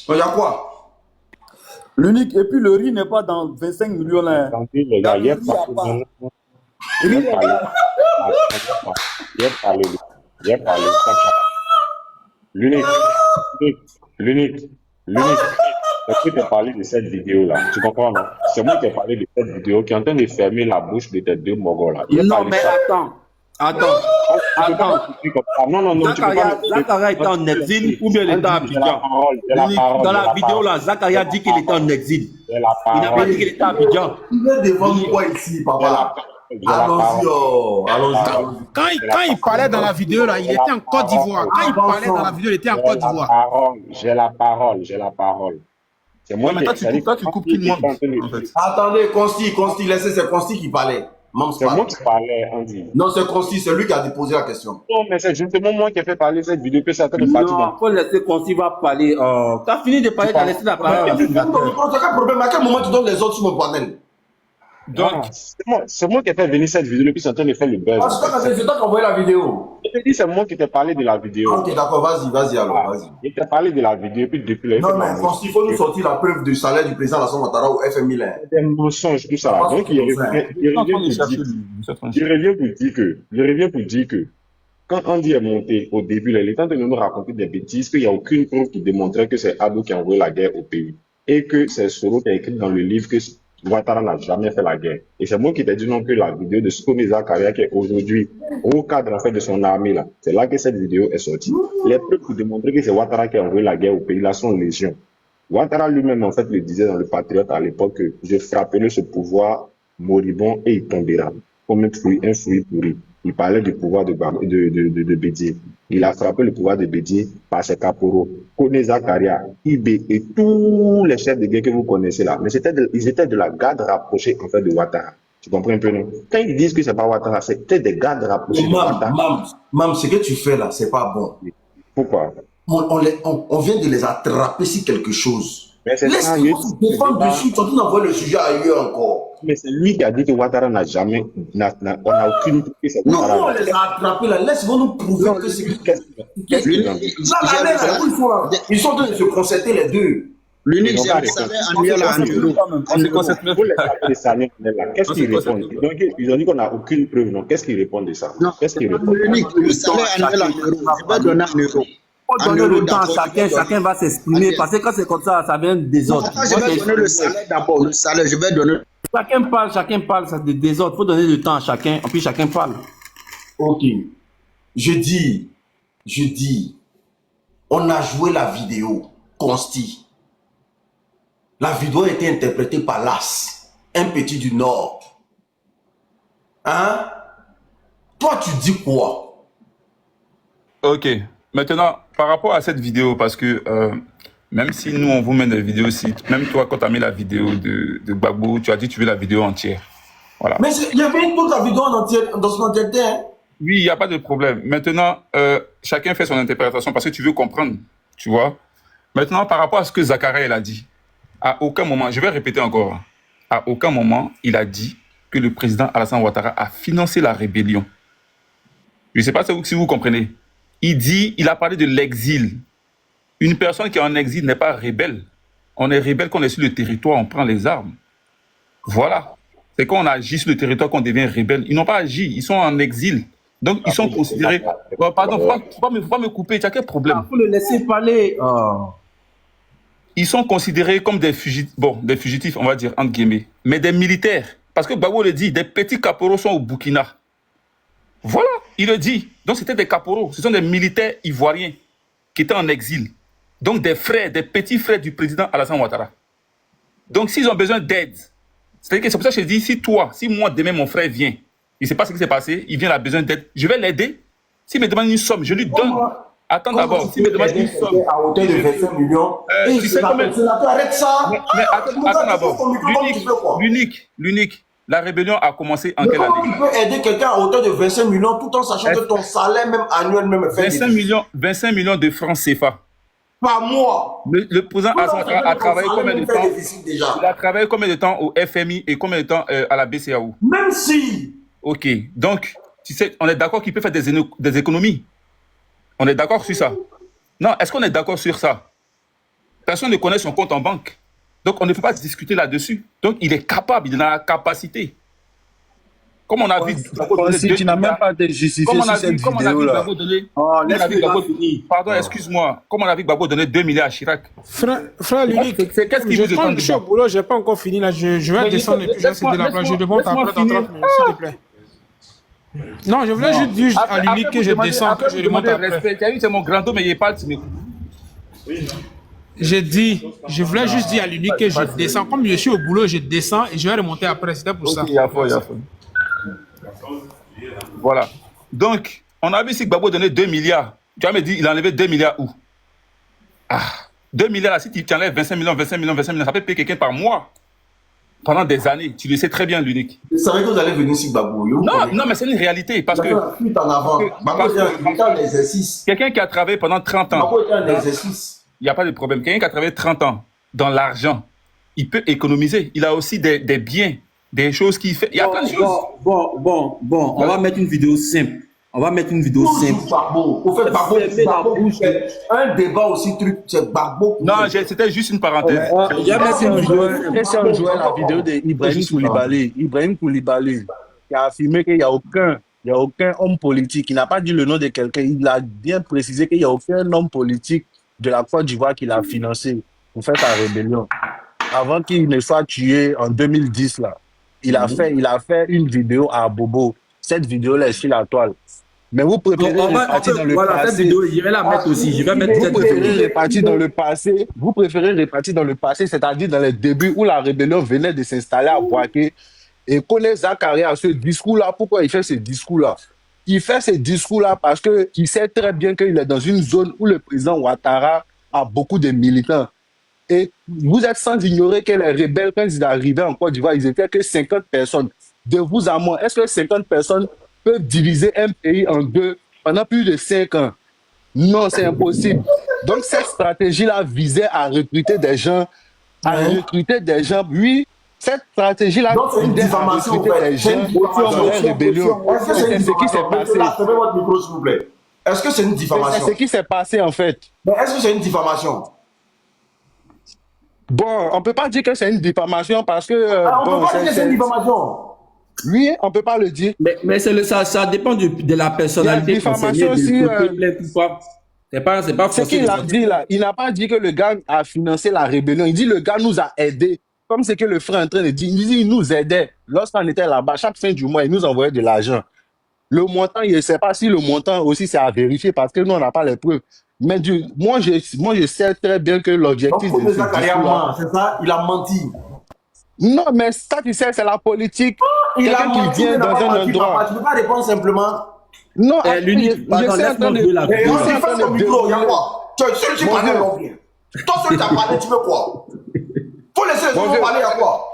Il y a quoi? L'unique, et puis le riz n'est pas dans 25 millions là. Les gars, il n'y a pas. Il a parlé. L'unique. C'est qui t'a parlé de cette vidéo là. Tu comprends, non? C'est moi qui ai parlé de cette vidéo qui est en train de fermer la bouche de tes deux mogos là. Non, mais attends. Non. Zachary était en exil ou bien il était à Abidjan? Dans la vidéo là, Zachary a dit qu'il était en exil. Il n'a pas dit qu'il était à Abidjan. Il est devant moi ici, papa. Allons-y. Quand il parlait dans la vidéo là, il était en Côte d'Ivoire. Quand il parlait dans la vidéo, il était en Côte d'Ivoire. J'ai la parole. C'est moi qui tu coupes tout le monde. En fait. Attendez, Consti, laissez, c'est Consti qui parlait. C'est moi qui parlais, Andy. Non, c'est Consti, c'est lui qui a déposé la question. Non, mais c'est justement moi qui ai fait parler cette vidéo, que ça fait de partie. Non, faut laisser Consti va parler. T'as fini de parler, t'as laissé la parole. C'est quel problème? À quel moment tu donnes les autres sur mon panel? Donc, c'est moi qui ai fait venir cette vidéo, depuis c'est en train de faire le buzz. C'est toi qui as envoyé la vidéo. Je te dis, c'est moi qui t'ai parlé de la vidéo. Ok, d'accord, vas-y alors, vas-y. Je t'ai parlé de la vidéo, puis depuis le. Non, mais il faut nous sortir la preuve du salaire du président Alassane Ouattara au FMI là. Des mensonges, tout ça. Donc, il revient pour dire que quand Andy est monté au début, il est en train de nous raconter des bêtises, qu'il n'y a aucune preuve qui démontrait que c'est Abou qui a envoyé la guerre au pays. Et que c'est Soro qui a écrit dans le livre que Ouattara n'a jamais fait la guerre. Et c'est moi qui t'ai dit non que la vidéo de Skomi Zakaria qui est aujourd'hui au cadre en fait de son armée là, c'est là que cette vidéo est sortie. Les preuves pour démontrer que c'est Ouattara qui a envoyé la guerre au pays là sont légion. Ouattara lui-même en fait le disait dans le Patriote à l'époque que je frapperai ce pouvoir moribond et il tombera comme un fruit pourri. Il parlait du pouvoir de Bédié. Il a frappé le pouvoir de Bédié par ses caporaux. Kone Zakaria, Ibé et tous les chefs de guerre que vous connaissez là. Mais ils étaient de la garde rapprochée en fait de Ouattara. Tu comprends un peu, non? Quand ils disent que c'est pas Ouattara, c'était des gardes rapprochés de Ouattara. Mam, ce que tu fais là, c'est pas bon. Pourquoi? On vient de les attraper sur quelque chose. Mais c'est laisse-nous se défendre dessus, tu es en train d'envoyer le sujet ailleurs encore. Mais c'est lui qui a dit que Ouattara n'a jamais, on n'a aucune preuve que c'est Ouattara. Non, on les a attrapés là. Laisse-moi nous prouver que c'est. Qu'est-ce qu'il a dit? Ils sont en train de se concerter les deux. L'unique, c'est le salaire annuel en euros. Qu'est-ce qu'ils répondent? Ils ont dit qu'on n'a aucune preuve. Non, qu'est-ce qu'ils répondent de ça? Qu'est-ce qu'ils répondent? L'unique, le salaire annuel en euros. Je vais donner en euros. Faut donner le temps à chacun va s'exprimer. Parce que quand c'est comme ça vient de désordre. Je vais donner le salaire d'abord. Le salaire, je vais donner. Chacun parle, ça de désordre. Faut donner le temps à chacun, et puis chacun parle. Ok. Je dis, on a joué la vidéo, Consti. La vidéo a été interprétée par Las, un petit du Nord. Hein? Toi, tu dis quoi? Ok. Maintenant, par rapport à cette vidéo, parce que même si nous, on vous met des vidéos aussi, même toi, quand tu as mis la vidéo de Gbagbo, tu as dit que tu veux la vidéo entière. Voilà. Mais il y avait une autre vidéo dans son entièreté. Hein? Oui, il n'y a pas de problème. Maintenant, chacun fait son interprétation parce que tu veux comprendre, tu vois. Maintenant, par rapport à ce que Zakaria a dit, à aucun moment, je vais répéter encore, à aucun moment, il a dit que le président Alassane Ouattara a financé la rébellion. Je ne sais pas si vous comprenez. Il a parlé de l'exil. Une personne qui est en exil n'est pas rebelle. On est rebelle quand on est sur le territoire, on prend les armes. Voilà. C'est quand on agit sur le territoire qu'on devient rebelle. Ils n'ont pas agi, ils sont en exil. Donc, ils sont considérés... Oh, pardon, faut pas me couper, tu as quel problème? Il faut le laisser parler. Ils sont considérés comme des fugitifs, on va dire, entre guillemets, mais des militaires. Parce que Gbagbo le dit, des petits caporaux sont au Burkina. Voilà, il le dit. Donc, c'était des caporaux. Ce sont des militaires ivoiriens qui étaient en exil. Donc, des frères, des petits frères du président Alassane Ouattara. Donc, s'ils ont besoin d'aide, c'est pour ça que je dis, si moi, demain, mon frère vient, il ne sait pas ce qui s'est passé, il vient, il a besoin d'aide, je vais l'aider. S'il me demande une somme, je lui donne. Attends d'abord, s'il me demande une somme. À hauteur de 25 millions. Tu sais combien... Arrête ça. Mais attends d'abord. L'unique. La rébellion a commencé en quelle année? Comment tu peux aider quelqu'un à hauteur de 25 millions tout en sachant que ton salaire même annuel même fait 25 millions de francs CFA. Par mois. Le président a travaillé combien de temps? Il a travaillé combien de temps au FMI et combien de temps à la BCAO? Même si. Ok, donc, tu sais, on est d'accord qu'il peut faire des économies. On est d'accord sur ça? Non, est-ce qu'on est d'accord sur ça? Personne ne connaît son compte en banque. Donc, on ne peut pas discuter là-dessus. Donc, il est capable, il a la capacité. Comme on a vu... Tu n'as même pas de justifier sur cette vidéo-là. Pardon, excuse-moi. Comme on a vu Gbagbo donner 2 milliards à Chirac. Frère l'unique, qu'est-ce qu'il vous demande? Je suis au boulot, je n'ai pas encore fini. Là. Je vais descendre et puis je vais céder la place. Je demande après dans 30 minutes, s'il te plaît. Non, je voulais juste dire à l'unique que je descends, que je remonte après. Tu as vu, c'est mon grand homme, mais il n'est pas... J'ai dit, je voulais juste dire à l'unique que je descends. Comme je suis au boulot, je descends et je vais remonter après. C'était pour ça. Voilà. Donc, on a vu si Gbagbo donnait 2 milliards. Tu vas me dire, il a enlevé 2 milliards où? 2 milliards, là, si tu enlèves 25 millions, ça peut payer quelqu'un par mois. Pendant des années. Tu le sais très bien, l'unique. Vous savez que vous allez venir sur Gbagbo. Non, mais c'est une réalité. Parce que... Quelqu'un qui a travaillé pendant 30 ans. Il n'y a pas de problème. Quelqu'un qui a travaillé 30 ans dans l'argent, il peut économiser. Il a aussi des biens, des choses qu'il fait. Il y a plein de choses. Bon. On va mettre une vidéo simple. On fait un débat aussi, c'est Gbagbo. Non, c'était juste une parenthèse. Si on jouait la vidéo d'Ibrahim Koulibaly. Ibrahim Koulibaly, qui a affirmé qu'il n'y a aucun homme politique. Il n'a pas dit le nom de quelqu'un. Il a bien précisé qu'il n'y a aucun homme politique de la Côte d'Ivoire qu'il a financé pour faire sa rébellion. Avant qu'il ne soit tué en 2010, là, il a fait une vidéo à Bobo. Cette vidéo-là est sur la toile. Mais vous préférez repartir dans le passé. Cette vidéo, je vais la mettre aussi. Je vais mettre vous préférez repartir dans le passé. Vous préférez repartir dans le passé, c'est-à-dire dans les débuts où la rébellion venait de s'installer à Boaké. Et connaît Zakaria, ce discours-là. Pourquoi il fait ce discours-là? Il fait ce discours-là parce qu'il sait très bien qu'il est dans une zone où le président Ouattara a beaucoup de militants. Et vous êtes sans ignorer que les rebelles, quand ils arrivaient en Côte d'Ivoire, ils étaient que 50 personnes. De vous à moi, est-ce que 50 personnes peuvent diviser un pays en deux pendant plus de 5 ans? Non, c'est impossible. Donc cette stratégie-là visait à recruter des gens, oui, Cette stratégie-là, donc c'est une diffamation, en fait. c'est une rébellion. Est-ce que c'est ce qui s'est passé? Fermez votre micro, s'il vous plaît. Est-ce que c'est une diffamation? C'est ce qui s'est passé, en fait. Mais est-ce que c'est une diffamation? Bon, on ne peut pas dire que c'est une diffamation parce que... on ne peut pas dire que c'est une diffamation. Oui, on ne peut pas le dire. Mais ça dépend de la personnalité. La diffamation aussi... C'est pas ce qu'il a dit là. Il n'a pas dit que le gars a financé la rébellion. Il dit le gars nous a aidés. Comme c'est que le frère est en train de dire. Il dit il nous aidait. Lorsqu'on était là-bas, chaque fin du mois, il nous envoyait de l'argent. Le montant, il ne sait pas si le montant aussi c'est à vérifier parce que nous, on n'a pas les preuves. Mais moi, je sais très bien que l'objectif de ce discours-là... C'est ça, il a menti. Non, mais ça, tu sais, c'est la politique. Il a menti, qui vient dans un endroit. Tu ne peux pas répondre simplement. Non, l'unique. Ferme ton micro, il y a quoi? Tu parles l'anglais. Toi seul, tu as parlé, tu veux quoi? Faut laisser les gens parler, il y a quoi?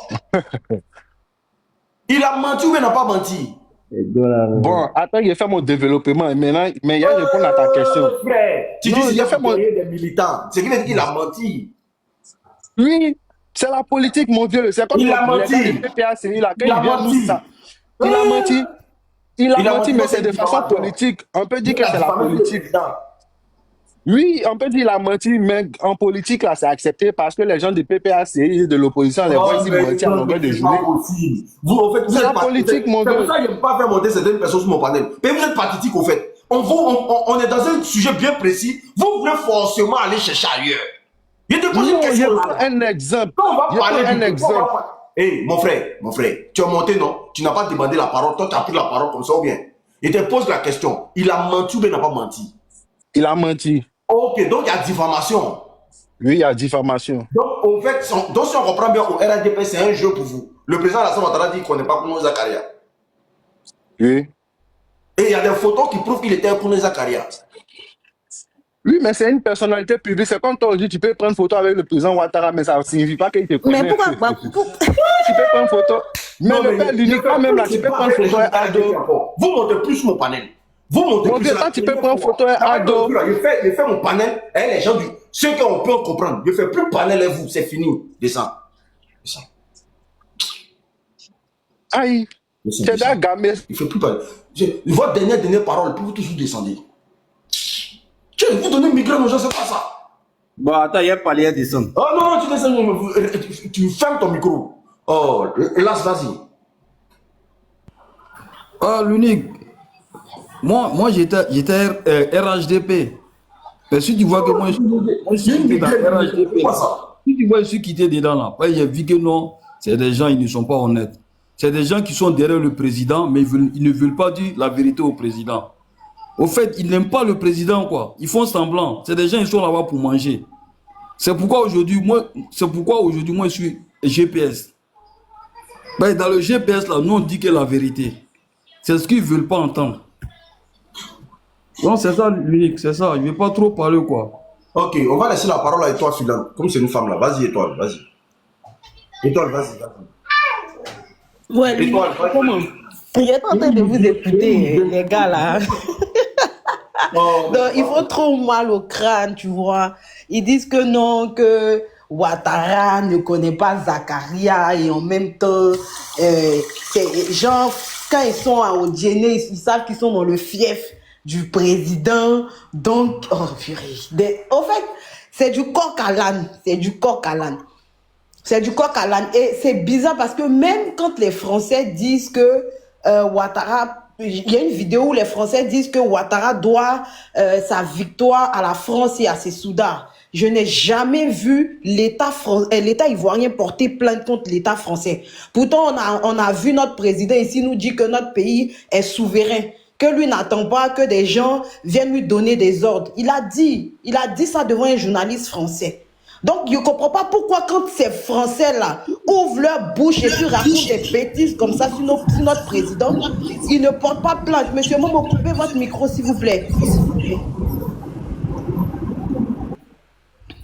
Il a menti ou il n'a pas menti? Bon, attends, il a fait mon développement. Maintenant, mais il répond à ta question. Frère, tu dis qu'il a fait des militants. C'est qu'il a dit qu'il a menti. Oui, c'est la politique, mon Dieu. C'est comme il a menti. Il a menti. Il a menti. Il a menti, mais c'est de façon politique. On peut dire que c'est la politique. Oui, on peut dire qu'il a menti, mais en politique, là, c'est accepté parce que les gens du PPACI et de l'opposition les voient ici mentir à longueur de journée. C'est la politique, mon Dieu. C'est pour ça qu'il n'aime pas faire monter certaines personnes sur mon panel. Mais vous êtes pathétique, au fait. On est dans un sujet bien précis. Vous voulez forcément aller chercher ailleurs. Il te pose une question. Un exemple. On va parler un exemple. Hé, mon frère, tu as monté, non? Tu n'as pas demandé la parole. Toi, tu as pris la parole comme ça ou bien? Il te pose la question. Il a menti ou bien il n'a pas menti? Il a menti. Ok, donc il y a diffamation. Oui, il y a diffamation. Donc, en fait, si on comprend bien, au RADP, c'est un jeu pour vous. Le président Alassane Ouattara dit qu'il ne connaît pas Kounou Zakaria. Oui. Et il y a des photos qui prouvent qu'il était Kounou Zakaria. Oui, mais c'est une personnalité publique. C'est comme toi, aujourd'hui, tu peux prendre photo avec le président Ouattara, mais ça ne signifie pas qu'il te connaît. Mais pourquoi Tu peux prendre photo. Mais non, le père l'unique, pas même là, tu peux prendre photo avec Ado. Vous montez plus mon panel. Vous montez plus. Mon tu peux prendre photo avec Ado. Je fais mon panel avec les gens du. Ceux qui ont pu comprendre. Je fais plus panel avec vous, c'est fini. Descends. Aïe. C'est d'un gamin. Il ne fait plus parler. Votre dernière parole, pour vous toujours descendre. Vous donnez migraine aux gens, c'est pas ça. Bon, attends, il y a pas lié à descendre. Oh non, tu descends, tu fermes ton micro. Oh, hélas, vas-y. Oh, l'unique. Moi j'étais RHDP. Mais si tu vois que moi, je suis quitté dans RHDP. Si tu vois, je suis quitté dedans là. J'ai vu que non, c'est des gens, ils ne sont pas honnêtes. C'est des gens qui sont derrière le président, mais ils ne veulent pas dire la vérité au président. Au fait, ils n'aiment pas le président, quoi. Ils font semblant. C'est des gens, ils sont là-bas pour manger. C'est pourquoi aujourd'hui, moi, je suis GPS. Ben, dans le GPS, là, nous, on dit que la vérité. C'est ce qu'ils ne veulent pas entendre. Non, c'est ça l'unique, c'est ça. Je ne vais pas trop parler, quoi. Ok, on va laisser la parole à Étoile Filan. Comme c'est une femme, là. Vas-y, Étoile, vas-y. Étoile, vas-y. Ouais, Étoile, comment? Il est en train de vous écouter, les gars, là. Donc, ils font trop mal au crâne, tu vois. Ils disent que non, que Ouattara ne connaît pas Zakaria et en même temps, genre, quand ils sont au dîner, ils savent qu'ils sont dans le fief du président. Donc, oh purée. En fait, c'est du coq à l'âne. C'est du coq à l'âne. C'est du coq à l'âne. Et c'est bizarre parce que même quand les Français disent que Ouattara, il y a une vidéo où les Français disent que Ouattara doit sa victoire à la France et à ses soldats. Je n'ai jamais vu l'État ivoirien porter plainte contre l'État français. Pourtant, on a vu notre président ici nous dire que notre pays est souverain, que lui n'attend pas que des gens viennent lui donner des ordres. Il a dit ça devant un journaliste français. Donc, je ne comprends pas pourquoi quand ces Français-là ouvrent leur bouche et puis racontent des bêtises comme ça sur notre président, ils ne portent pas plainte. Monsieur Momo, coupez votre micro, s'il vous plaît.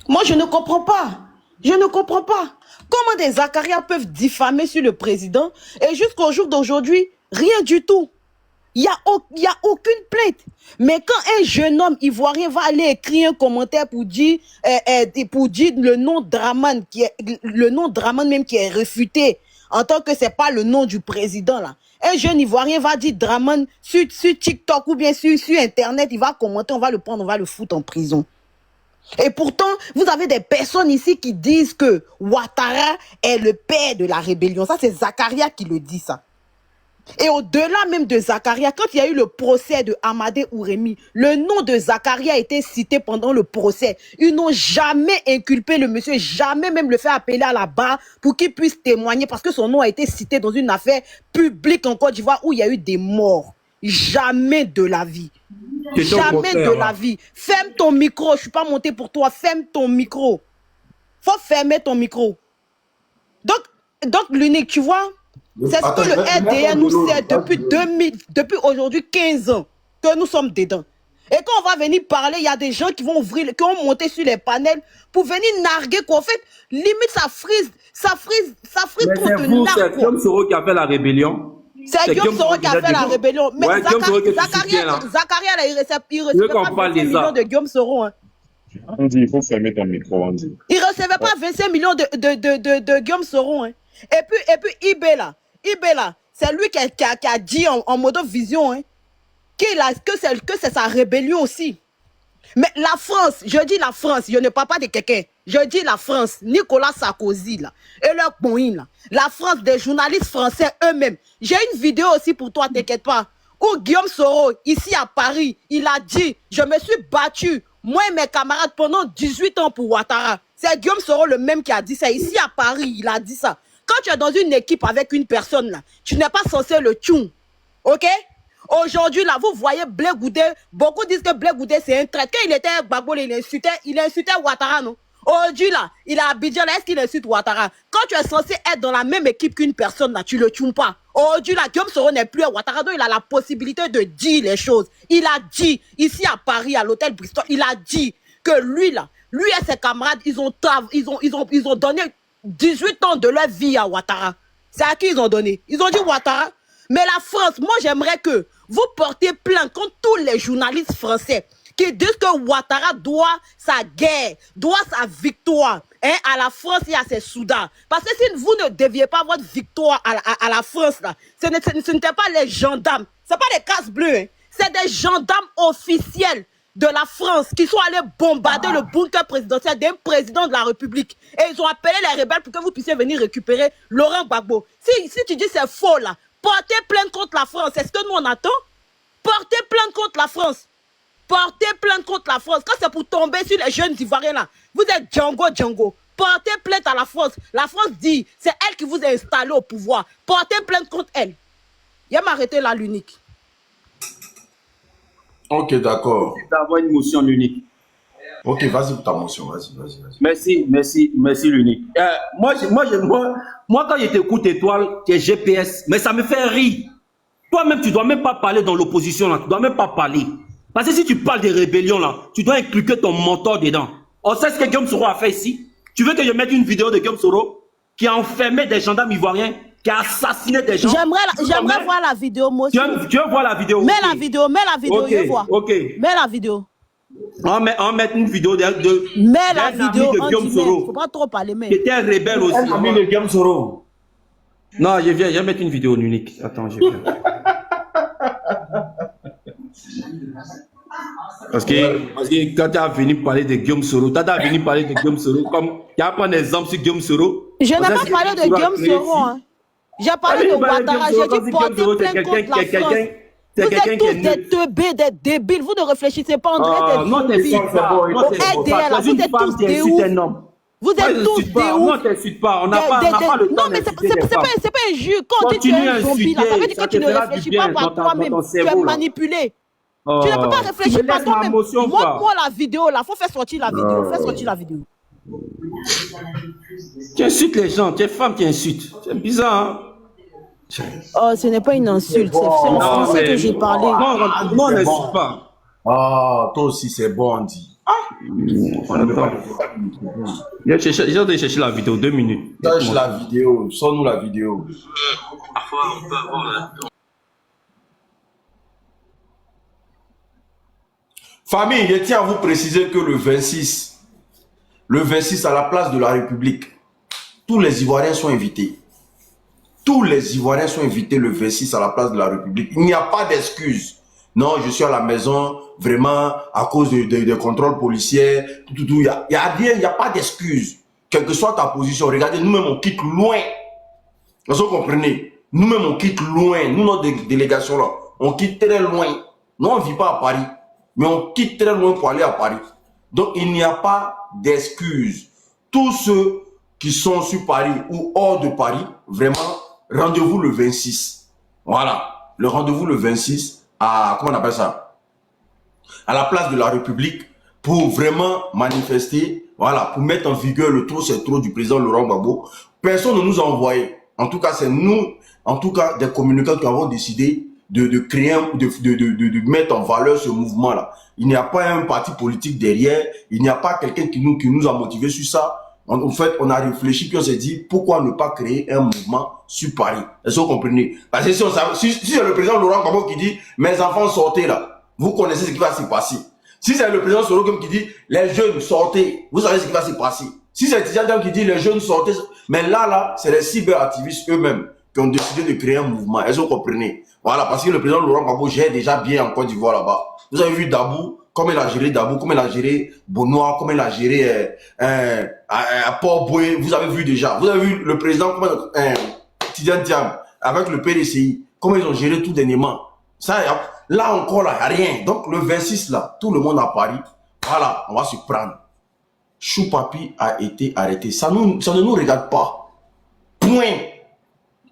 Moi, je ne comprends pas. Je ne comprends pas. Comment des Zakaria peuvent diffamer sur le président et jusqu'au jour d'aujourd'hui, rien du tout. Il y a aucune plainte. Mais quand un jeune homme ivoirien va aller écrire un commentaire pour dire le nom Draman, le nom Draman même qui est réfuté en tant que c'est pas le nom du président là. Un jeune Ivoirien va dire Draman sur TikTok ou bien sur Internet, il va commenter, on va le prendre, on va le foutre en prison. Et pourtant, vous avez des personnes ici qui disent que Ouattara est le père de la rébellion. Ça, c'est Zakaria qui le dit, ça. Et au-delà même de Zakaria, quand il y a eu le procès de Amadé Ouremi, le nom de Zakaria a été cité pendant le procès. Ils n'ont jamais inculpé le monsieur, jamais même le fait appeler à la barre pour qu'il puisse témoigner parce que son nom a été cité dans une affaire publique en Côte d'Ivoire où il y a eu des morts. Jamais de la vie. Jamais de la vie. Ferme ton micro, je suis pas monté pour toi, ferme ton micro. Faut fermer ton micro. Donc l'unique, tu vois, c'est ce que le RDN nous sait depuis aujourd'hui 15 ans que nous sommes dedans. Et quand on va venir parler, il y a des gens qui vont monter sur les panels pour venir narguer quoi. En fait, limite ça frise trop de nargues. C'est Guillaume Soro qui a fait la rébellion. C'est Guillaume Soro qui a fait la rébellion. Mais ouais, Zakaria, il recevait pas 25 millions de Guillaume Soro. Hein. Andy, il faut fermer ton micro, Andy. Il recevait pas 25 millions de Guillaume Soro. Hein. Et puis Ibé là, c'est lui qui a dit en mode vision que c'est sa rébellion aussi. Mais la France, je dis la France, je ne parle pas de quelqu'un. Je dis la France, Nicolas Sarkozy là, et leur point là. La France, des journalistes français eux-mêmes. J'ai une vidéo aussi pour toi, t'inquiète pas. Où Guillaume Soro, ici à Paris, il a dit, je me suis battu, moi et mes camarades, pendant 18 ans pour Ouattara. C'est Guillaume Soro le même qui a dit ça. Ici à Paris, il a dit ça. Quand tu es dans une équipe avec une personne là, tu n'es pas censé le tune. Ok? Aujourd'hui, là, vous voyez Blé Goudé. Beaucoup disent que Blé Goudé, c'est un traître. Quand il était à Gbagbo, il insultait Ouattara, non? Aujourd'hui, là, il est à Abidjan, là, est-ce qu'il insulte Ouattara? Quand tu es censé être dans la même équipe qu'une personne, là, tu le tunes pas. Aujourd'hui, là, Guillaume Soro n'est plus à Ouattara, donc il a la possibilité de dire les choses. Il a dit, ici à Paris, à l'hôtel Bristol, il a dit que lui, là, lui et ses camarades, ils ont donné 18 ans de leur vie à Ouattara. C'est à qui ils ont donné? Ils ont dit Ouattara. Mais la France, moi j'aimerais que vous portiez plainte contre tous les journalistes français qui disent que Ouattara doit sa guerre, doit sa victoire à la France et à ses soldats. Parce que si vous ne deviez pas votre victoire à la France, là, ce n'était pas les gendarmes, ce n'est pas les casques bleus, hein, c'est des gendarmes officiels de la France qui sont allés bombarder le bunker présidentiel d'un président de la République. Et ils ont appelé les rebelles pour que vous puissiez venir récupérer Laurent Gbagbo. Si tu dis c'est faux là, portez plainte contre la France. Est-ce que nous on attend? Portez plainte contre la France. Portez plainte contre la France. Quand c'est pour tomber sur les jeunes Ivoiriens là, vous êtes Django. Portez plainte à la France. La France dit, c'est elle qui vous a installé au pouvoir. Portez plainte contre elle. Il va m'arrêter là l'unique. Ok, d'accord. D'avoir une motion l'unique. Ok, vas-y pour ta motion, vas-y. Merci l'unique. Moi, quand je t'écoute, Étoile, tu es GPS, mais ça me fait rire. Toi-même, tu ne dois même pas parler dans l'opposition, là. Tu ne dois même pas parler. Parce que si tu parles des rébellions, là, tu dois inclure ton mentor dedans. On sait ce que Guillaume Soro a fait ici. Tu veux que je mette une vidéo de Guillaume Soro qui a enfermé des gendarmes ivoiriens, qui a assassiné des gens? J'aimerais voir la vidéo, moi aussi. Tu veux voir la vidéo? Mets la vidéo, okay, je vois. Ok. Mets la vidéo. On met une vidéo de mets la vidéo, de Guillaume Soro. Faut pas trop parler, mais. Qui était un rebelle aussi. Un ami de Guillaume Soro. Non, je vais mettre une vidéo unique. Attends, je viens. Parce que quand tu as venu parler de Guillaume Soro, comme tu as pris un exemple sur Guillaume Soro. Je n'ai pas parlé de Guillaume Soro. Hein. J'ai parlé de Ouattara, j'ai dit porter plainte contre la France. Vous êtes tous des teubés, des débiles. Vous ne réfléchissez pas, André. Non, t'insultes pas. Vous êtes tous des ouf. Vous êtes tous des ouf. Non, t'insultes pas. On n'a pas le temps. Non, mais c'est pas un jeu. Quand tu es un zombie, ça veut dire que tu ne réfléchis pas par toi-même. Tu es manipulé. Tu ne peux pas réfléchir par toi-même. Montre-moi la vidéo là. Faut faire sortir la vidéo. Fais sortir la vidéo. Tu insultes les gens. Tu es femme, tu insultes. C'est bizarre, hein? Oh, ce n'est pas une insulte, c'est en français que j'ai parlé. Non, on n'insulte pas. Ah, toi aussi, c'est bon, Andy. J'ai cherché la vidéo, 2 minutes. Cherche la vidéo, sors-nous la vidéo. Parfois, on peut avoir Famille, je tiens à vous préciser que le 26 à la place de la République, tous les Ivoiriens sont invités. Tous les Ivoiriens sont invités le 26 à la place de la République. Il n'y a pas d'excuse. Non, je suis à la maison, vraiment, à cause de contrôles policiers, tout. Il y a rien, il n'y a pas d'excuse. Quelle que soit ta position, regardez, nous-mêmes, on quitte loin. Vous comprenez? Nous-mêmes, on quitte loin. Nous, notre délégation là, on quitte très loin. Nous, on ne vit pas à Paris, mais on quitte très loin pour aller à Paris. Donc, il n'y a pas d'excuse. Tous ceux qui sont sur Paris ou hors de Paris, vraiment, rendez-vous le 26. Voilà. Le rendez-vous le 26 à, comment on appelle ça? À la place de la République pour vraiment manifester, voilà, pour mettre en vigueur le trop c'est trop du président Laurent Gbagbo. Personne ne nous a envoyé. En tout cas, c'est nous, en tout cas, des communicants qui avons décidé de créer, de mettre en valeur ce mouvement-là. Il n'y a pas un parti politique derrière, il n'y a pas quelqu'un qui nous a motivés sur ça. En fait, on a réfléchi puis on s'est dit pourquoi ne pas créer un mouvement sur Paris. Est-ce que vous comprenez? Parce que si c'est le président Laurent Gbagbo qui dit mes enfants sortez là, vous connaissez ce qui va se passer. Si c'est le président Soro qui dit les jeunes sortez, vous savez ce qui va se passer. Si c'est l'étudiant qui dit les jeunes sortez, mais là, c'est les cyberactivistes eux-mêmes qui ont décidé de créer un mouvement. Est-ce que vous comprenez? Voilà, parce que le président Laurent Gbagbo gère déjà bien en Côte d'Ivoire là-bas. Vous avez vu Dabou, comment il a géré Dabou, comment il a géré Bonois, comment il a géré Port-Boué, vous avez vu déjà. Vous avez vu le président, Tidiane Thiam, avec le PDCI, comment ils ont géré tout dernièrement. Ça, là encore, là, il n'y a rien. Donc le 26, là, tout le monde à Paris, voilà, on va se prendre. Choupapi a été arrêté. Ça ne nous regarde pas. Point.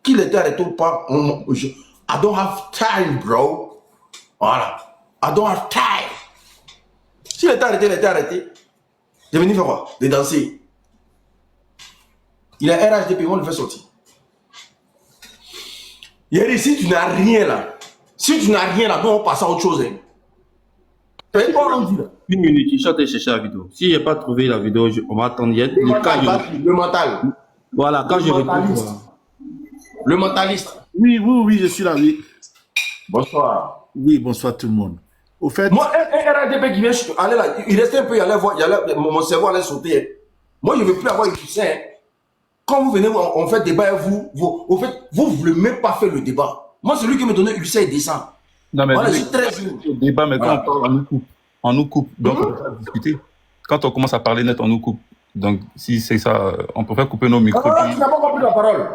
Qu'il était arrêté ou pas, I don't have time, bro. Voilà. I don't have time. S'il était arrêté, il était arrêté. Il est venu faire quoi? De danser. Il a RHDP, on le fait sortir. Yeri, si tu n'as rien là, on passe à autre chose. Hein. Une minute, je suis en train de chercher la vidéo. Si je n'ai pas trouvé la vidéo, on va attendre. Le mental. Voilà, quand je retrouve. Le mentaliste. Oui, je suis là, oui. Bonsoir. Oui, bonsoir tout le monde. Au fait... Moi, un RADP qui vient aller là, il restait un peu, il allait voir, mon cerveau allait sauter. Moi, je ne veux plus avoir une puissance. Quand vous venez, on fait débat, vous ne voulez même pas faire le débat. Moi, celui qui me donnait Ulcer, il descend. Non, mais voilà, je suis très le débat, mais quand on parle, on nous coupe. Donc, on peut pas discuter. Quand on commence à parler net, on nous coupe. Donc, si c'est ça, on peut faire couper nos micros. Tu n'as pas compris la parole.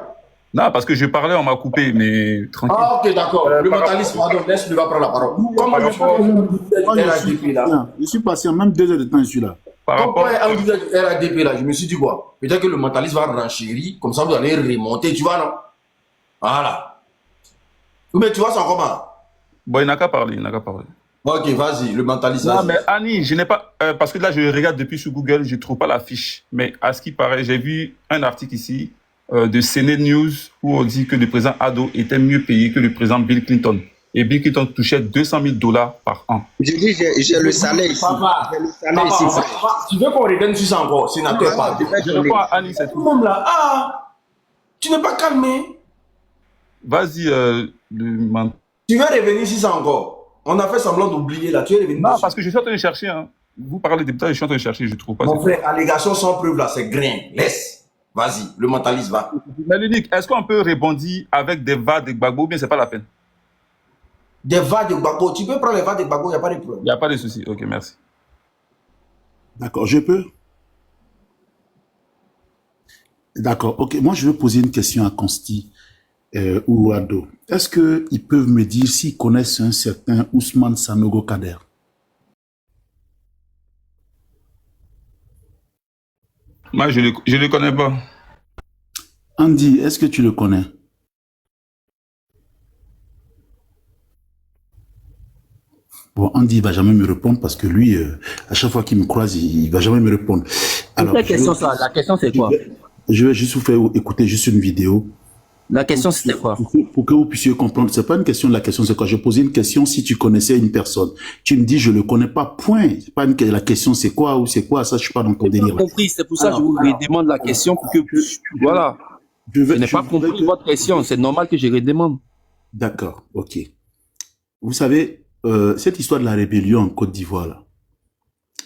Non, parce que je parlais, on m'a coupé, mais tranquille. Ah, ok, d'accord. Le mentaliste, pardon, laisse, lui va prendre la parole. Je suis patient, même 2 heures de temps, je suis là. Pourquoi un RADP là, je me suis dit quoi? Peut-être que le mentaliste va renchérir, comme ça vous allez remonter, tu vois, non? Voilà. Mais tu vois ça comment? Bon, il n'a qu'à parler, Ok, vas-y, le mentaliste. Non, mais Annie, je n'ai pas... parce que là, je regarde depuis sur Google, je ne trouve pas la fiche. Mais à ce qui paraît, j'ai vu un article ici de CNews News où on dit que le président Ado était mieux payé que le président Bill Clinton. Et Bill Clinton touchait $200 000 par an. Je dis, j'ai le salaire ici. Tu veux qu'on revienne sur ça encore, sénateur? Je réponds à Annie, c'est tout. Tout le monde là, tu n'es pas calmé. Vas-y, tu veux revenir sur ça encore? On a fait semblant d'oublier là, tu es revenu. Non, parce que je suis en train de chercher. Hein. Vous parlez des détails, je suis en train de chercher, je ne trouve pas. Mon frère, allégation sans preuve là, c'est grain. Laisse. Vas-y, le mentaliste va. Mais l'unique, est-ce qu'on peut rebondir avec des vas de Gbagbo ou bien c'est pas la peine? Des vas de Gbagbo, tu peux prendre les vas de Gbagbo, il n'y a pas de problème. Il n'y a pas de souci, ok, merci. D'accord, je peux? D'accord, ok. Moi, je veux poser une question à Consti ou Ado. Est-ce qu'ils peuvent me dire s'ils connaissent un certain Ousmane Sanogo Kader? Moi, je ne le connais pas. Andy, est-ce que tu le connais? Bon, Andy, il ne va jamais me répondre parce que lui, à chaque fois qu'il me croise, il ne va jamais me répondre. Alors, la question, c'est quoi? Je vais juste vous faire écouter juste une vidéo. La question, c'était quoi? Pour que vous puissiez comprendre. C'est pas une question, la question, c'est quoi? Je posais une question si tu connaissais une personne. Tu me dis, je le connais pas, point. C'est pas la question, c'est quoi ou c'est quoi? Ça, je suis pas dans ton délire. J'ai compris, c'est pour ça que je vous redemande la question pour que, voilà. Je n'ai pas compris votre question, c'est normal que je redemande. D'accord, ok. Vous savez, cette histoire de la rébellion en Côte d'Ivoire, là,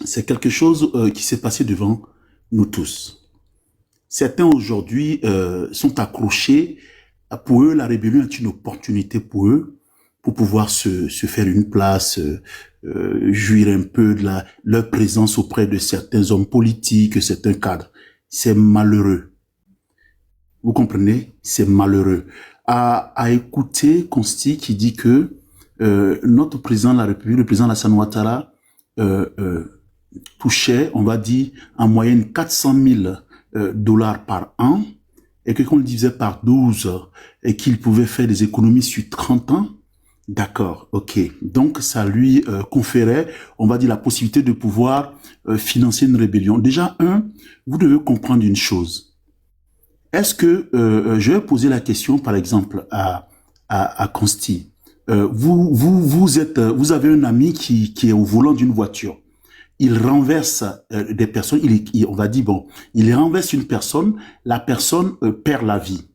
c'est quelque chose qui s'est passé devant nous tous. Certains aujourd'hui sont accrochés Pour eux, la rébellion est une opportunité pour eux, pour pouvoir se faire une place, jouir un peu de leur présence auprès de certains hommes politiques, certains cadres. C'est malheureux. Vous comprenez? C'est malheureux. À écouter Consti qui dit que notre président de la République, le président Alassane Ouattara, touchait, on va dire, en moyenne 400 000 dollars par an, et que qu'on le divisait par 12, et qu'il pouvait faire des économies sur 30 ans. D'accord, ok. Donc, ça lui conférait, on va dire, la possibilité de pouvoir financer une rébellion. Déjà, vous devez comprendre une chose. Est-ce que, je vais poser la question, par exemple, à Consti. Vous avez un ami qui est au volant d'une voiture. Il renverse des personnes, on va dire, bon, il renverse une personne, la personne perd la vie.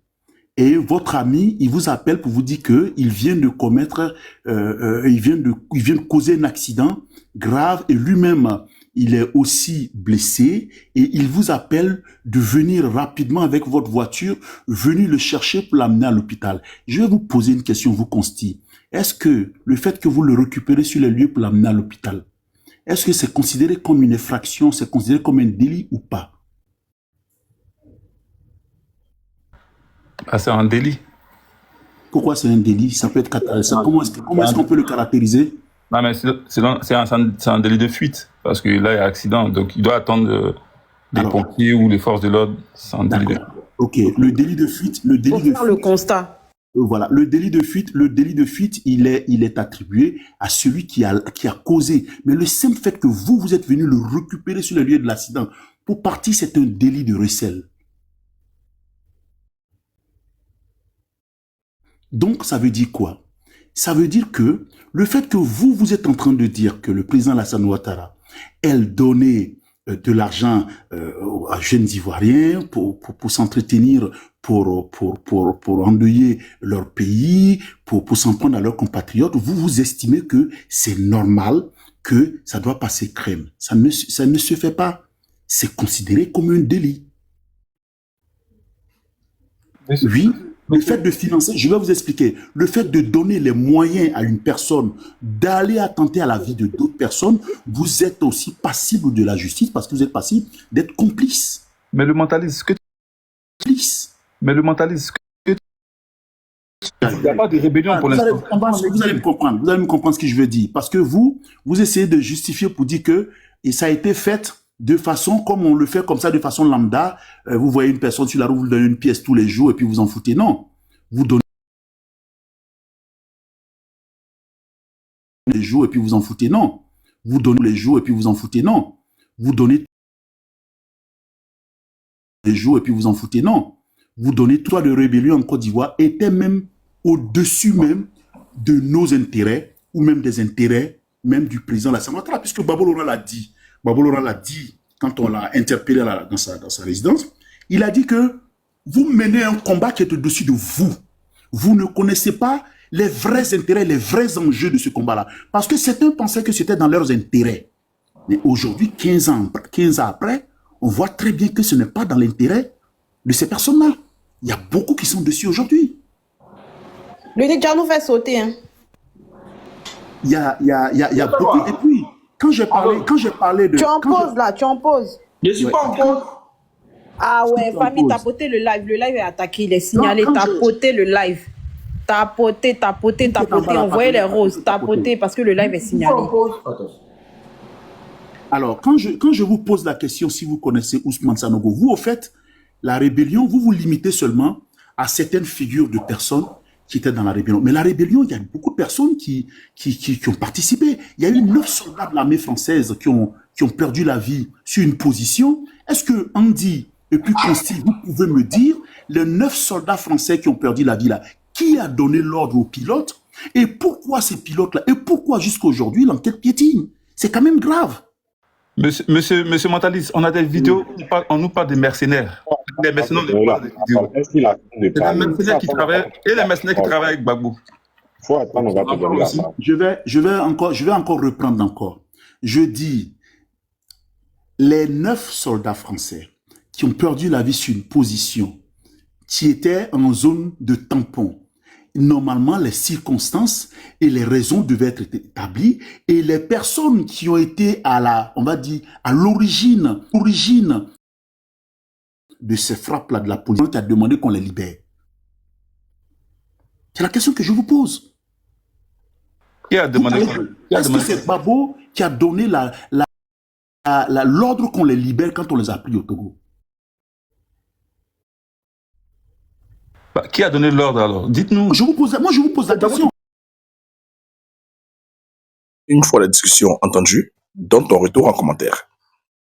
Et votre ami, il vous appelle pour vous dire que il vient de commettre, il vient de causer un accident grave et lui-même, il est aussi blessé et il vous appelle de venir rapidement avec votre voiture, venir le chercher pour l'amener à l'hôpital. Je vais vous poser une question, vous Consti. Est-ce que le fait que vous le récupérez sur les lieux pour l'amener à l'hôpital, est-ce que c'est considéré comme une infraction, c'est considéré comme un délit ou pas? Ah, c'est un délit. Pourquoi c'est un délit? Ça peut être comment est-ce qu'on peut le caractériser? Non, mais c'est un délit de fuite, parce que là, il y a accident, donc il doit attendre les pompiers ou les forces de l'ordre. C'est un délit de fuite. Ok, le délit de fuite, le constat. Voilà, le délit de fuite, il est attribué à celui qui a causé. Mais le simple fait que vous êtes venu le récupérer sur le lieu de l'accident, pour partie, c'est un délit de recel. Donc, ça veut dire quoi? Ça veut dire que le fait que vous êtes en train de dire que le président Alassane Ouattara, elle donnait de l'argent à jeunes Ivoiriens pour s'entretenir, pour endeuiller leur pays, pour s'en prendre à leurs compatriotes, vous estimez que c'est normal, que ça doit passer crème. Ça ne se fait pas. C'est considéré comme un délit. Oui. Le fait de financer, je vais vous expliquer, le fait de donner les moyens à une personne d'aller attenter à la vie de d'autres personnes, vous êtes aussi passible de la justice parce que vous êtes passible d'être complice. Mais le mentalisme, il n'y a pas de rébellion pour l'instant. Vous allez me comprendre ce que je veux dire. Parce que vous essayez de justifier pour dire que ça a été fait de façon, comme on le fait comme ça, de façon lambda. Vous voyez une personne sur la route, vous donnez une pièce tous les jours et puis vous en foutez. Non. Vous donnez les jours et puis vous en foutez. Non. Vous donnez les jours et puis vous en foutez. Non. Vous donnez les jours et puis vous en foutez. Non. Vous donnez toi de rébellion en Côte d'Ivoire était même au-dessus même de nos intérêts ou même des intérêts même du président Alassane Ouattara, puisque Babo Laurent l'a dit. Babo Laurent l'a dit quand on l'a interpellé dans sa résidence. Il a dit que vous menez un combat qui est au-dessus de vous. Vous ne connaissez pas les vrais intérêts, les vrais enjeux de ce combat-là. Parce que certains pensaient que c'était dans leurs intérêts. Mais aujourd'hui, 15 ans après, on voit très bien que ce n'est pas dans l'intérêt de ces personnes-là. Il y a beaucoup qui sont dessus aujourd'hui. L'unique qui nous fait sauter. Hein. Il y a beaucoup. Et puis, quand j'ai parlé de... Tu en poses là, tu en poses. Je suis pas en pause. Ah ouais, famille, t'as poté le live. Le live est attaqué, il est signalé. T'as poté le live. T'as poté. On voyait les roses. T'as poté parce que le live est signalé. Alors, quand je vous pose la question, si vous connaissez Ousmane Sanogo, vous, au fait, la rébellion, vous vous limitez seulement à certaines figures de personnes qui étaient dans la rébellion. Mais la rébellion, il y a beaucoup de personnes qui ont participé. Il y a eu 9 soldats de l'armée française qui ont perdu la vie sur une position. Est-ce que Andy et puis Consti, vous pouvez me dire, les 9 soldats français qui ont perdu la vie là, qui a donné l'ordre aux pilotes? Et pourquoi ces pilotes-là? Et pourquoi jusqu'à aujourd'hui l'enquête piétine? C'est quand même grave. Monsieur Mentaliste, on a des vidéos, on nous parle des mercenaires. Les mercenaires, on nous parle des vidéos. Et les mercenaires qui travaillent avec Gbagbo. Faut attendre, on va te donner la parole. Je vais encore reprendre encore. Je dis, les 9 soldats français qui ont perdu la vie sur une position tu étais en zone de tampon. Normalement, les circonstances et les raisons devaient être établies et les personnes qui ont été on va dire, à l'origine de ces frappes-là de la police qui a demandé qu'on les libère. C'est la question que je vous pose. Qui a demandé Est-ce que c'est Babo qui a donné l'ordre qu'on les libère quand on les a pris au Togo? Qui a donné l'ordre alors? Dites-nous. Moi, je vous pose la question. Une fois la discussion entendue, donne ton retour en commentaire.